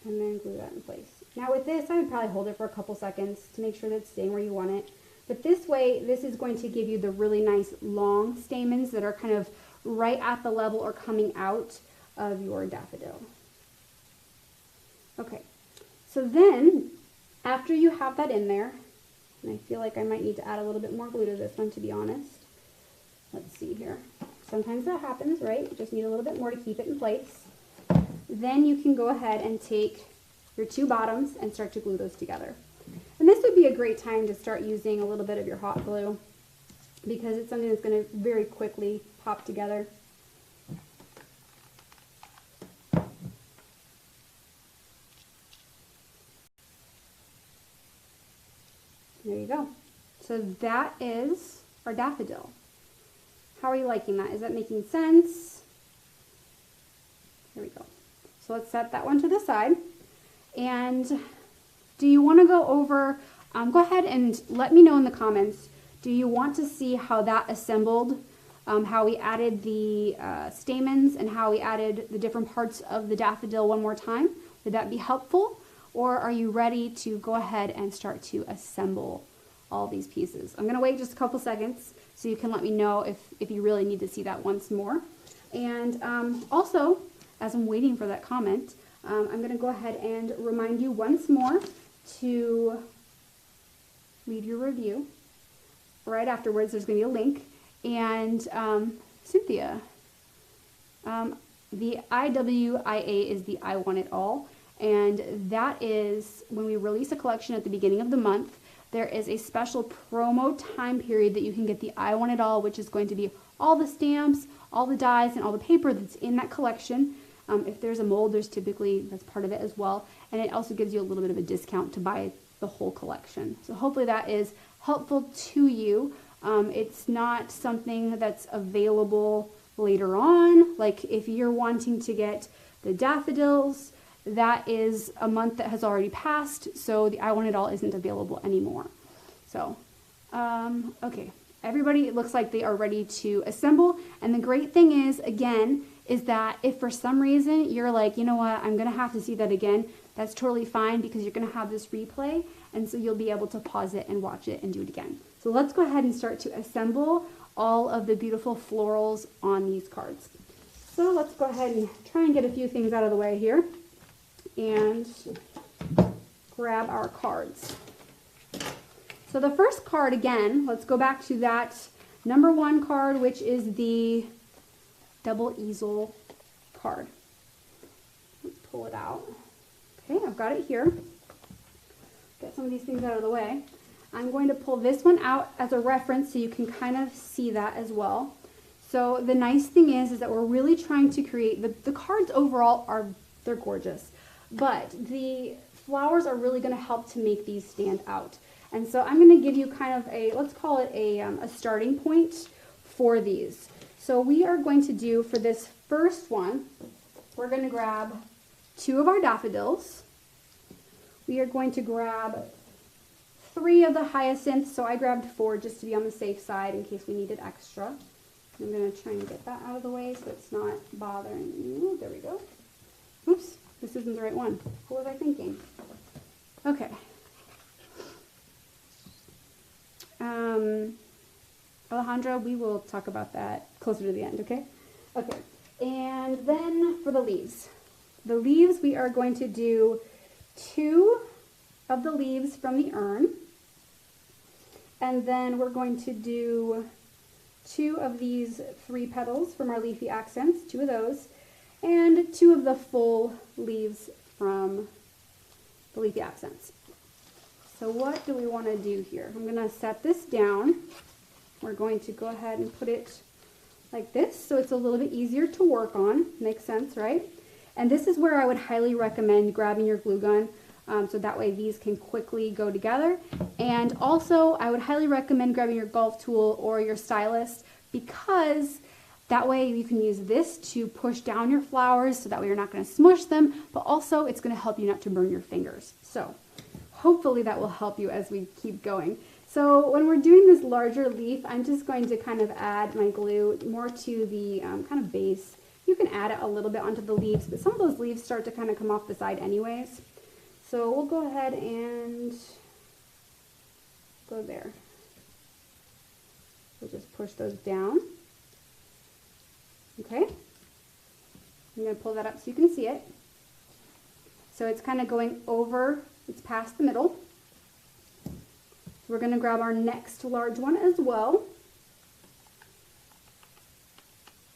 And then glue that in place. Now with this, I would probably hold it for a couple seconds to make sure that it's staying where you want it. But this way, this is going to give you the really nice long stamens that are kind of right at the level or coming out of your daffodil. Okay, so then after you have that in there, and I feel like I might need to add a little bit more glue to this one, to be honest. Let's see here. Sometimes that happens, right? You just need a little bit more to keep it in place. Then you can go ahead and take your two bottoms and start to glue those together. And this would be a great time to start using a little bit of your hot glue because it's something that's going to very quickly pop together. There you go. So that is our daffodil. How are you liking that? Is that making sense? There we go. So let's set that one to the side. And do you want to go over, go ahead and let me know in the comments, do you want to see how that assembled, how we added the stamens and how we added the different parts of the daffodil one more time? Would that be helpful? Or are you ready to go ahead and start to assemble all these pieces? I'm going to wait just a couple seconds so you can let me know if you really need to see that once more. And also, as I'm waiting for that comment, I'm going to go ahead and remind you once more to leave your review. Right afterwards, there's going to be a link. And Cynthia, the IWIA is the I Want It All. And that is when we release a collection at the beginning of the month. There is a special promo time period that you can get the I Want It All, which is going to be all the stamps, all the dies, and all the paper that's in that collection. If there's a mold, there's typically, that's part of it as well. And it also gives you a little bit of a discount to buy the whole collection. So hopefully that is helpful to you. It's not something that's available later on. Like if you're wanting to get the daffodils, that is a month that has already passed. So the I Want It All isn't available anymore. So, okay. Everybody, it looks like they are ready to assemble. And the great thing is, again, is that if for some reason you're like, you know what, I'm going to have to see that again, that's totally fine because you're going to have this replay. And so you'll be able to pause it and watch it and do it again. So let's go ahead and start to assemble all of the beautiful florals on these cards. So let's go ahead and try and get a few things out of the way here and grab our cards. So the first card, again, let's go back to that number 1 card, which is the double easel card. Let's pull it out. Okay, I've got it here. Get some of these things out of the way. I'm going to pull this one out as a reference so you can kind of see that as well. So the nice thing is that we're really trying to create, the cards overall they're gorgeous, but the flowers are really going to help to make these stand out. And so I'm going to give you kind of a, let's call it a starting point for these. So we are going to do, for this first one, we're going to grab 2 of our daffodils. We are going to grab 3 of the hyacinths. So I grabbed 4 just to be on the safe side in case we needed extra. I'm going to try and get that out of the way so it's not bothering you. There we go. Oops, this isn't the right one. What was I thinking? Okay. Alejandra, we will talk about that closer to the end, okay? Okay, and then for the leaves. The leaves, we are going to do 2 of the leaves from the urn. And then we're going to do 2 of these 3 petals from our leafy accents, 2 of those, and 2 of the full leaves from the leafy accents. So what do we want to do here? I'm going to set this down. We're going to go ahead and put it like this so it's a little bit easier to work on. Makes sense, right? And this is where I would highly recommend grabbing your glue gun so that way these can quickly go together. And also I would highly recommend grabbing your golf tool or your stylus because that way you can use this to push down your flowers so that way you're not going to smush them, but also it's going to help you not to burn your fingers. So hopefully that will help you as we keep going. So when we're doing this larger leaf, I'm just going to kind of add my glue more to the kind of base. You can add it a little bit onto the leaves, but some of those leaves start to kind of come off the side anyways. So we'll go ahead and go there. We'll just push those down. Okay. I'm going to pull that up so you can see it. So it's kind of going over, it's past the middle. We're going to grab our next large one as well.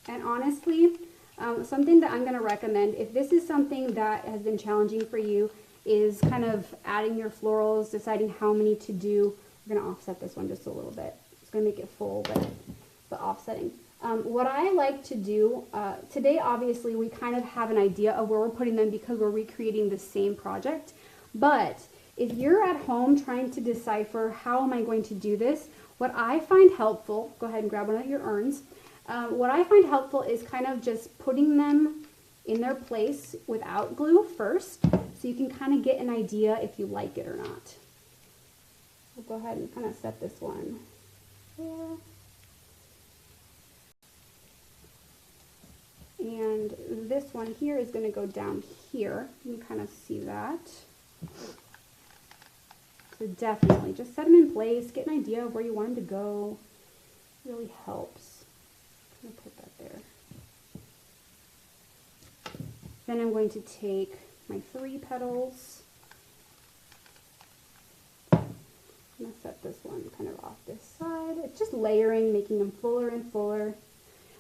And honestly, something that I'm going to recommend, if this is something that has been challenging for you, is kind of adding your florals, deciding how many to do. We're going to offset this one just a little bit. It's going to make it full, but offsetting. What I like to do, today obviously we kind of have an idea of where we're putting them because we're recreating the same project. But if you're at home trying to decipher how am I going to do this, what I find helpful, go ahead and grab one of your urns. What I find helpful is kind of just putting them in their place without glue first, so you can kind of get an idea if you like it or not. We'll go ahead and kind of set this one there. And this one here is going to go down here. You can kind of see that. So definitely just set them in place, get an idea of where you want them to go. It really helps. I'm going to put that there. Then I'm going to take my 3 petals. I'm going to set this one kind of off this side. It's just layering, making them fuller and fuller.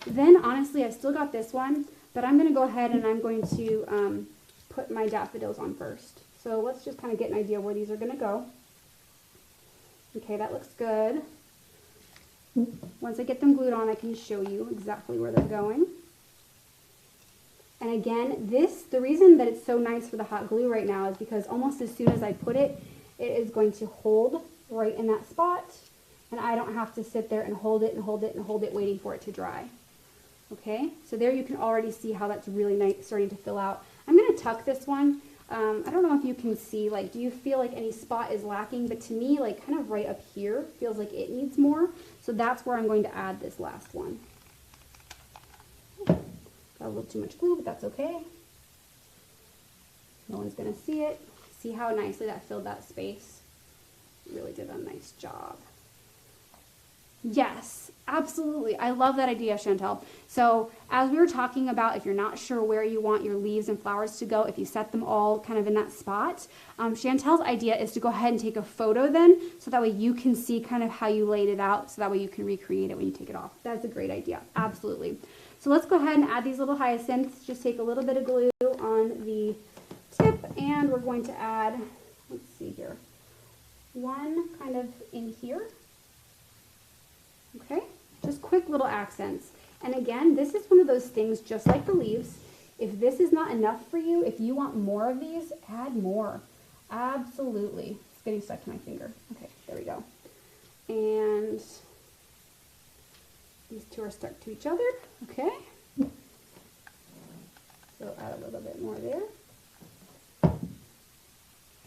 Then honestly, I still got this one, but I'm going to go ahead and I'm going to put my daffodils on first. So let's just kind of get an idea where these are going to go. Okay, that looks good. Once I get them glued on, I can show you exactly where they're going. And again, the reason that it's so nice for the hot glue right now is because almost as soon as I put it, it is going to hold right in that spot. And I don't have to sit there and hold it and hold it and hold it waiting for it to dry. Okay, so there you can already see how that's really nice, starting to fill out. I'm going to tuck this one. I don't know if you can see, like, do you feel like any spot is lacking? But to me, like, kind of right up here feels like it needs more. So that's where I'm going to add this last one. Got a little too much glue, but that's okay. No one's going to see it. See how nicely that filled that space? Really did a nice job. Yes, absolutely. I love that idea, Chantel. So as we were talking about, if you're not sure where you want your leaves and flowers to go, if you set them all kind of in that spot, Chantel's idea is to go ahead and take a photo then, so that way you can see kind of how you laid it out, so that way you can recreate it when you take it off. That's a great idea. Absolutely. So let's go ahead and add these little hyacinths. Just take a little bit of glue on the tip, and we're going to add, let's see here, one kind of in here. Okay, just quick little accents. And again, this is one of those things, just like the leaves, if this is not enough for you, if you want more of these, add more. Absolutely. It's getting stuck to my finger. Okay, there we go. And these two are stuck to each other. Okay. So add a little bit more there.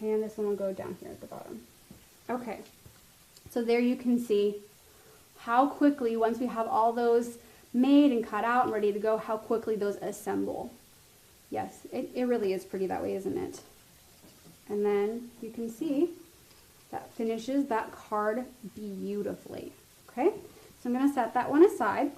And this one will go down here at the bottom. Okay, so there you can see how quickly, once we have all those made and cut out and ready to go, how quickly those assemble. Yes, it really is pretty that way, isn't it? And then you can see that finishes that card beautifully. Okay, so I'm going to set that one aside,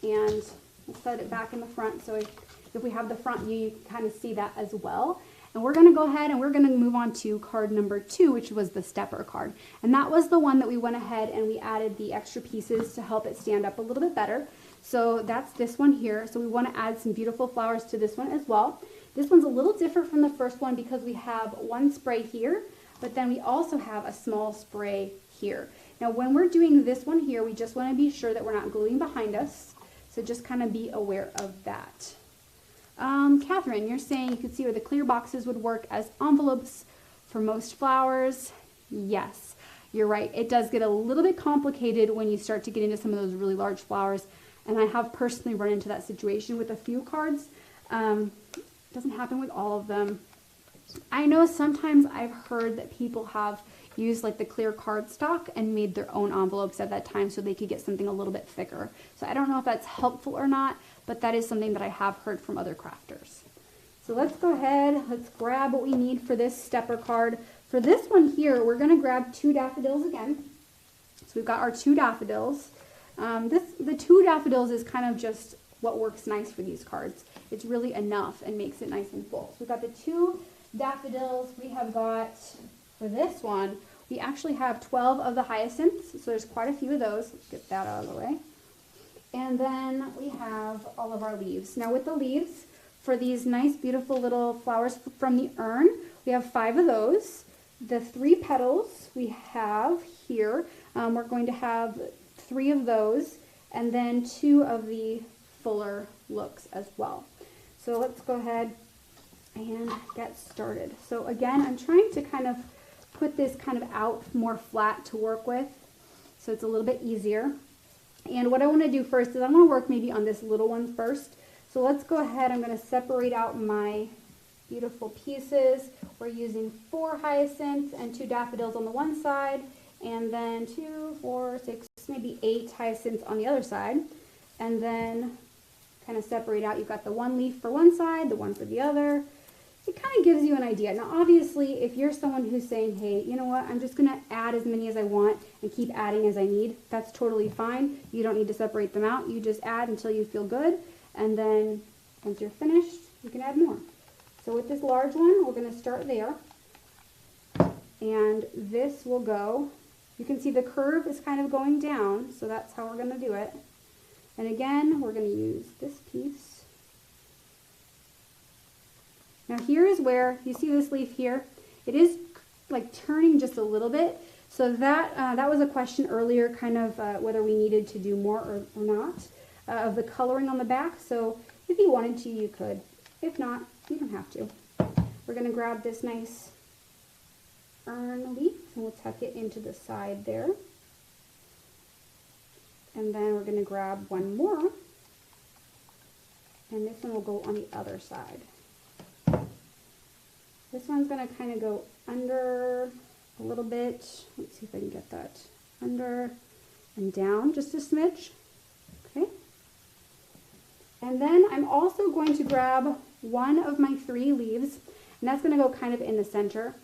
and we'll set it back in the front, so if we have the front view, you can kind of see that as well. And we're going to go ahead and we're going to move on to card number 2, which was the stepper card. And that was the one that we went ahead and we added the extra pieces to help it stand up a little bit better. So that's this one here. So we want to add some beautiful flowers to this one as well. This one's a little different from the first one because we have one spray here, but then we also have a small spray here. Now when we're doing this one here, we just want to be sure that we're not gluing behind us. So just kind of be aware of that. Catherine, you're saying you could see where the clear boxes would work as envelopes for most flowers. Yes, you're right. It does get a little bit complicated when you start to get into some of those really large flowers. And I have personally run into that situation with a few cards. It doesn't happen with all of them. I know sometimes I've heard that people have used like the clear cardstock and made their own envelopes at that time so they could get something a little bit thicker. So I don't know if that's helpful or not, but that is something that I have heard from other crafters. So let's go ahead, let's grab what we need for this stepper card. For this one here, we're gonna grab 2 daffodils again. So we've got our 2 daffodils. The 2 daffodils is kind of just what works nice for these cards. It's really enough and makes it nice and full. So we've got the 2 daffodils. We have got, for this one, we actually have 12 of the hyacinths, so there's quite a few of those. Let's get that out of the way. And then we have all of our leaves. Now with the leaves, for these nice, beautiful little flowers from the urn, we have 5 of those. The 3 petals we have here, we're going to have 3 of those, and then 2 of the fuller looks as well. So let's go ahead and get started. So again, I'm trying to kind of put this kind of out more flat to work with, so it's a little bit easier. And what I want to do first is I want to work maybe on this little one first. So let's go ahead, I'm going to separate out my beautiful pieces. We're using 4 hyacinths and 2 daffodils on the one side, and then 2, 4, 6, maybe 8 hyacinths on the other side. And then kind of separate out, you've got the 1 leaf for one side, the one for the other. It kind of gives you an idea. Now obviously, if you're someone who's saying, hey, you know what, I'm just going to add as many as I want and keep adding as I need, that's totally fine. You don't need to separate them out. You just add until you feel good, and then once you're finished, you can add more. So with this large one, we're going to start there, and this will go, you can see the curve is kind of going down, so that's how we're going to do it. And again, we're going to use this piece. Now here is where, you see this leaf here, it is like turning just a little bit. So that that was a question earlier, kind of whether we needed to do more or not of the coloring on the back. So if you wanted to, you could. If not, you don't have to. We're going to grab this nice urn leaf and we'll tuck it into the side there. And then we're going to grab one more, and this one will go on the other side. This one's going to kind of go under a little bit. Let's see if I can get that under and down just a smidge. Okay. And then I'm also going to grab one of my 3 leaves, and that's going to go kind of in the center.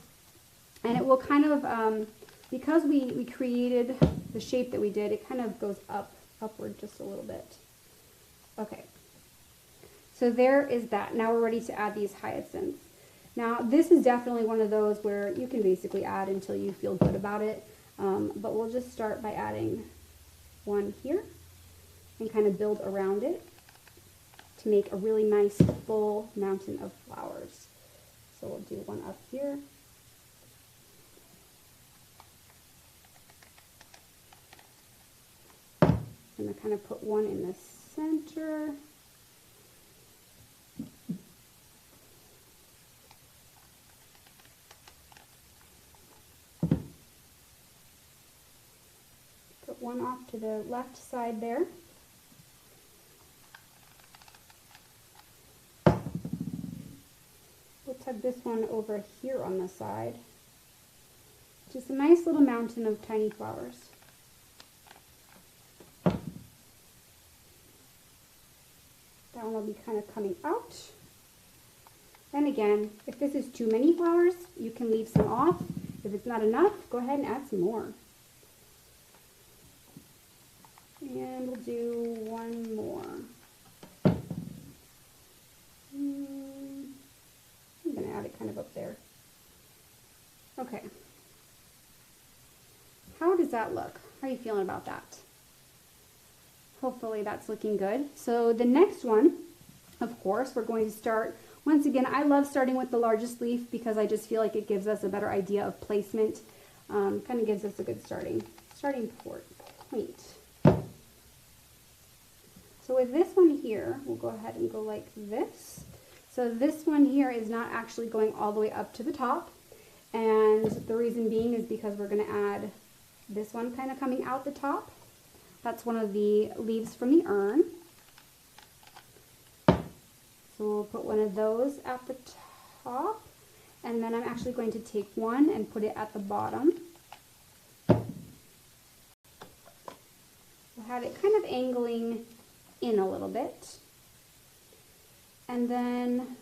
And it will kind of, because we created the shape that we did, it kind of goes upward just a little bit. Okay. So there is that. Now we're ready to add these hyacinths. Now this is definitely one of those where you can basically add until you feel good about it, but we'll just start by adding one here and kind of build around it to make a really nice full mountain of flowers. So we'll do one up here. And I kind of put one in the center. One off to the left side there. We'll tuck this one over here on the side. Just a nice little mountain of tiny flowers. That one will be kind of coming out. And again, if this is too many flowers, you can leave some off. If it's not enough, go ahead and add some more. And we'll do one more. I'm going to add it kind of up there. Okay. How does that look? How are you feeling about that? Hopefully that's looking good. So the next one, of course, we're going to start. Once again, I love starting with the largest leaf because I just feel like it gives us a better idea of placement. Kind of gives us a good starting point. So with this one here, we'll go ahead and go like this. So this one here is not actually going all the way up to the top. And the reason being is because we're going to add this one kind of coming out the top. That's one of the leaves from the urn. So we'll put one of those at the top. And then I'm actually going to take one and put it at the bottom. We'll have it kind of angling in a little bit. And then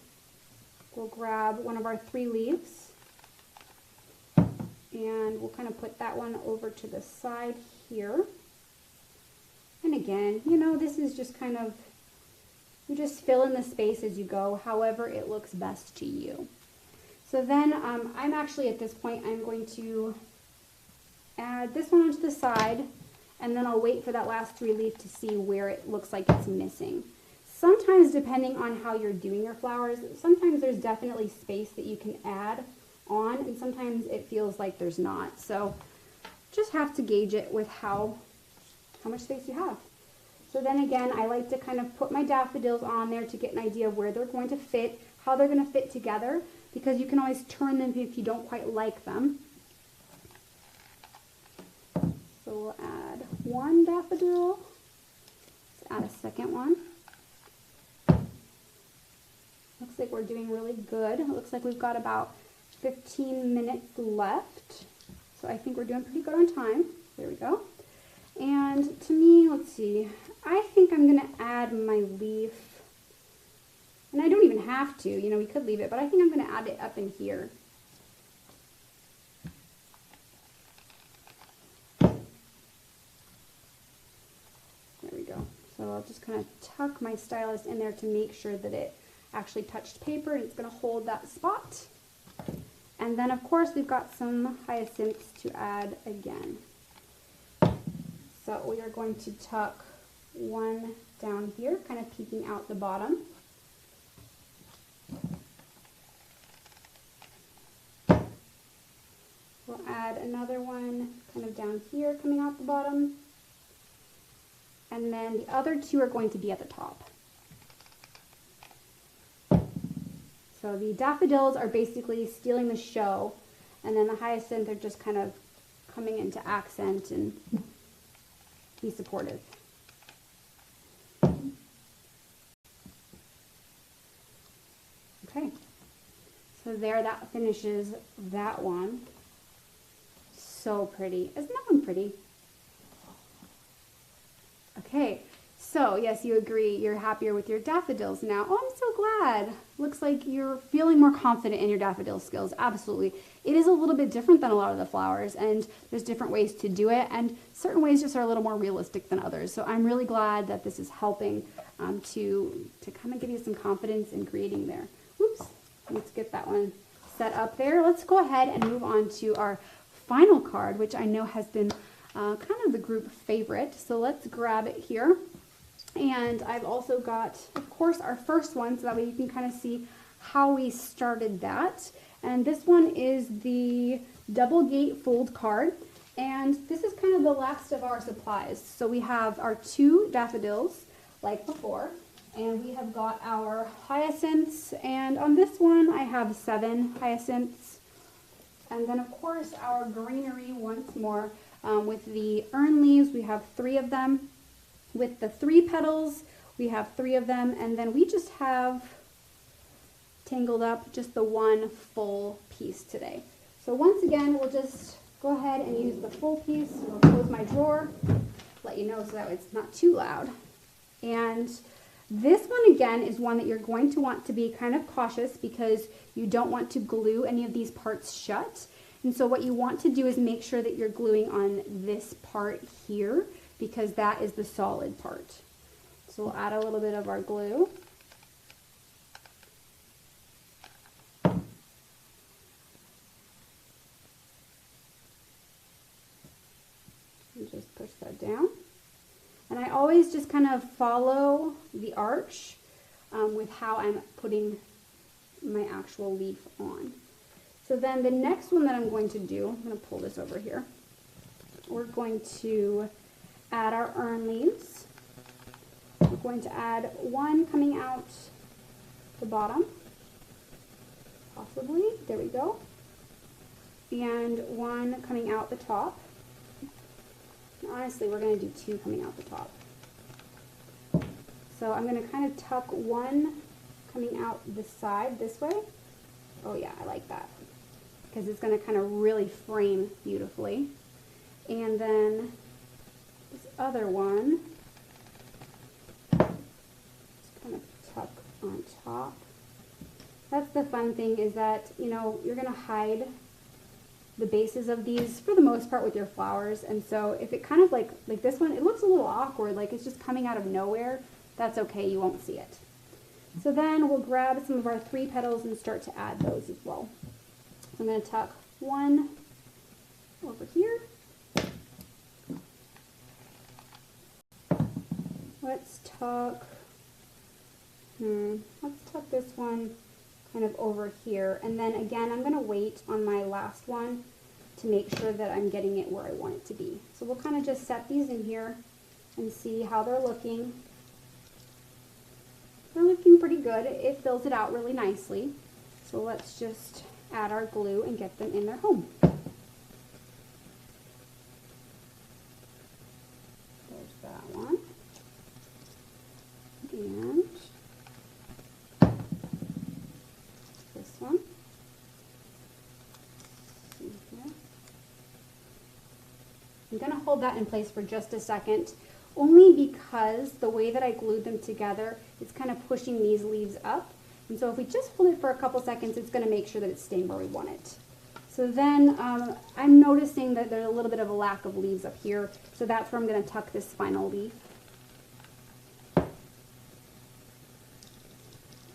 we'll grab one of our 3 leaves and we'll kind of put that one over to the side here. And again, you know, this is just kind of, you just fill in the space as you go, however it looks best to you. So then I'm actually at this point, I'm going to add this one onto the side. and then I'll wait for that last 3 leaf to see where it looks like it's missing. Sometimes, depending on how you're doing your flowers, sometimes there's definitely space that you can add on, and sometimes it feels like there's not. So just have to gauge it with how much space you have. So then again, I like to kind of put my daffodils on there to get an idea of where they're going to fit, how they're going to fit together, because you can always turn them if you don't quite like them. So we'll add 1 daffodil. Let's add a second one. Looks like we're doing really good. It looks like we've got about 15 minutes left. So I think we're doing pretty good on time. There we go. And to me, let's see, I think I'm going to add my leaf. And I don't even have to, you know, we could leave it, but I think I'm going to add it up in here. There we go. So I'll just kind of tuck my stylus in there to make sure that it actually touched paper and it's going to hold that spot. And then of course we've got some hyacinths to add again. So we are going to tuck 1 down here, kind of peeking out the bottom. We'll add another one kind of down here, coming out the bottom. And then the other 2 are going to be at the top. So the daffodils are basically stealing the show, and then the hyacinth are just kind of coming into accent and be supportive. Okay, so there, that finishes that one. So pretty. Isn't that one pretty? Okay, so yes, you agree, you're happier with your daffodils now. Oh, I'm so glad. Looks like you're feeling more confident in your daffodil skills. Absolutely. It is a little bit different than a lot of the flowers, and there's different ways to do it, and certain ways just are a little more realistic than others. So I'm really glad that this is helping to kind of give you some confidence in creating there. Oops, let's get that one set up there. Let's go ahead and move on to our final card, which I know has been kind of the group favorite. So let's grab it here. And I've also got, of course, our first one, so that way you can kind of see how we started that. And this one is the double gate fold card. And this is kind of the last of our supplies. So we have our 2 daffodils, like before, and we have got our hyacinths. And on this one, I have 7 hyacinths. And then, of course, our greenery once more. With the urn leaves, we have 3 of them. With the 3 petals, we have 3 of them. And then we just have tangled up just the 1 full piece today. So once again, we'll just go ahead and use the full piece. I'll close my drawer, let you know so that it's not too loud. And this one again is one that you're going to want to be kind of cautious because you don't want to glue any of these parts shut. And so what you want to do is make sure that you're gluing on this part here because that is the solid part. So we'll add a little bit of our glue. And just push that down. And I always just kind of follow the arch with how I'm putting my actual leaf on. So then the next one that I'm going to do, I'm going to pull this over here. We're going to add our urn leaves. We're going to add 1 coming out the bottom, possibly, there we go, and 1 coming out the top. And honestly, we're going to do 2 coming out the top. So I'm going to kind of tuck 1 coming out the side this way. Oh yeah, I like that, because it's going to kind of really frame beautifully. And then this other one, just kind of tuck on top. That's the fun thing, is that, you know, you're going to hide the bases of these for the most part with your flowers. And so if it kind of like this one, it looks a little awkward, like it's just coming out of nowhere, that's okay, you won't see it. So then we'll grab some of our 3 petals and start to add those as well. So I'm going to tuck 1 over here. let's tuck this one kind of over here. And then again, I'm going to wait on my last one to make sure that I'm getting it where I want it to be. So we'll kind of just set these in here and see how they're looking. They're looking pretty good. It fills it out really nicely. So let's just add our glue and get them in their home. There's that one. And this one. See here. I'm going to hold that in place for just a second, only because the way that I glued them together, it's kind of pushing these leaves up. And so if we just hold it for a couple seconds, it's going to make sure that it's staying where we want it. So then I'm noticing that there's a little bit of a lack of leaves up here. So that's where I'm going to tuck this final leaf.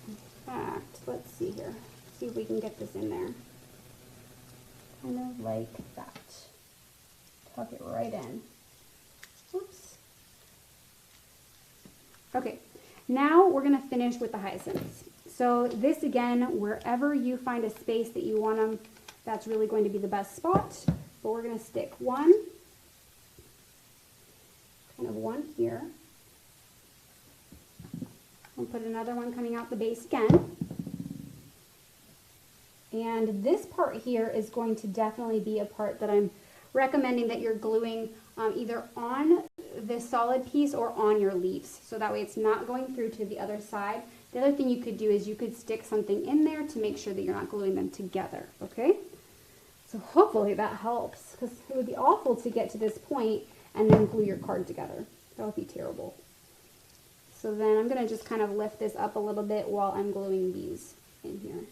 In fact, let's see here. See if we can get this in there. Kind of like that. Tuck it right in. Oops. Okay, now we're going to finish with the hyacinths. So this again, wherever you find a space that you want them, that's really going to be the best spot. But we're going to stick one, kind of one here. We'll put another one coming out the base again. And this part here is going to definitely be a part that I'm recommending that you're gluing either on this solid piece or on your leaves, so that way it's not going through to the other side. The other thing you could do is you could stick something in there to make sure that you're not gluing them together, okay? So hopefully that helps, because it would be awful to get to this point and then glue your card together. That would be terrible. So then I'm going to just kind of lift this up a little bit while I'm gluing these in here,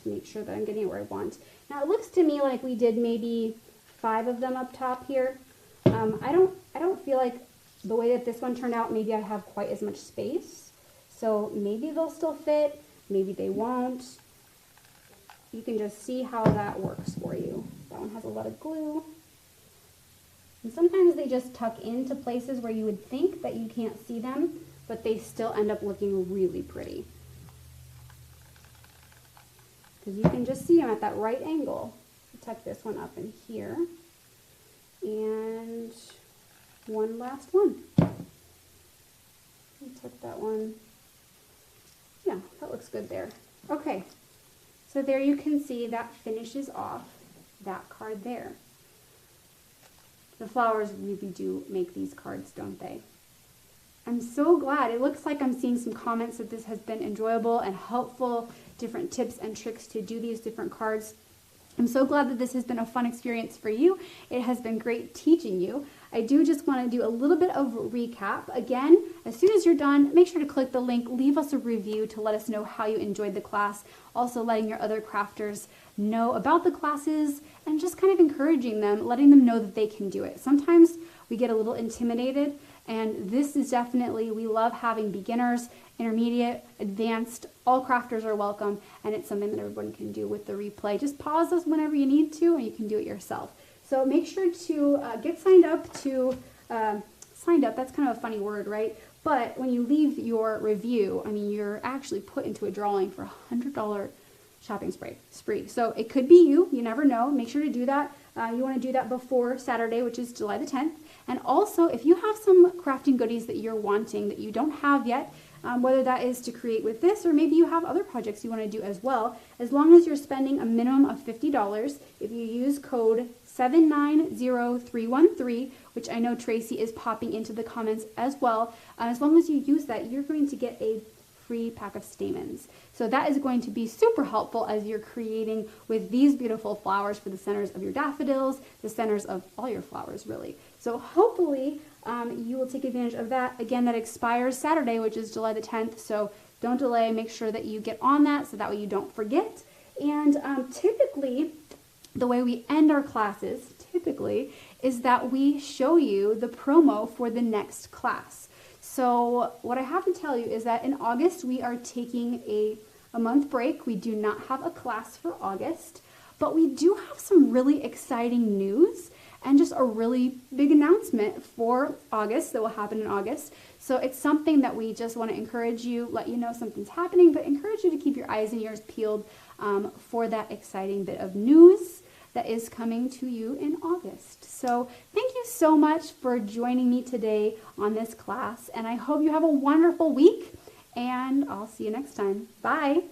to make sure that I'm getting it where I want. Now it looks to me like we did maybe 5 of them up top here. I don't feel like the way that this one turned out, maybe I have quite as much space. So maybe they'll still fit, maybe they won't. You can just see how that works for you. That one has a lot of glue. And sometimes they just tuck into places where you would think that you can't see them, but they still end up looking really pretty. Because you can just see them at that right angle. Tuck this one up in here. And one last one. Tuck that one. Yeah, that looks good there. Okay, so there you can see that finishes off that card there. The flowers really do make these cards, don't they? I'm so glad. It looks like I'm seeing some comments that this has been enjoyable and helpful, different tips and tricks to do these different cards. I'm so glad that this has been a fun experience for you. It has been great teaching you. I do just want to do a little bit of recap. Again, as soon as you're done, make sure to click the link, leave us a review to let us know how you enjoyed the class, also letting your other crafters know about the classes and just kind of encouraging them, letting them know that they can do it. Sometimes we get a little intimidated, and this is definitely, we love having beginners, intermediate, advanced, all crafters are welcome, and it's something that everyone can do with the replay. Just pause us whenever you need to, and you can do it yourself. So make sure to get signed up that's kind of a funny word, right? But when you leave your review, I mean, you're actually put into a drawing for a $100 shopping spree. So it could be you never know. Make sure to do that. You want to do that before Saturday, which is July the 10th. And also, if you have some crafting goodies that you're wanting that you don't have yet, whether that is to create with this, or maybe you have other projects you want to do as well, as long as you're spending a minimum of $50, if you use code 790313, which I know Tracy is popping into the comments as well, as long as you use that, you're going to get a free pack of stamens. So that is going to be super helpful as you're creating with these beautiful flowers for the centers of your daffodils, the centers of all your flowers, really. So hopefully you will take advantage of that. Again, that expires Saturday, which is July the 10th. So don't delay. Make sure that you get on that so that way you don't forget. And typically, the way we end our classes, is that we show you the promo for the next class. So what I have to tell you is that in August, we are taking a month break. We do not have a class for August, but we do have some really exciting news. and just a really big announcement for August that will happen in August. So it's something that we just want to encourage you, let you know something's happening, but encourage you to keep your eyes and ears peeled for that exciting bit of news that is coming to you in August. So thank you so much for joining me today on this class, and I hope you have a wonderful week, and I'll see you next time. Bye.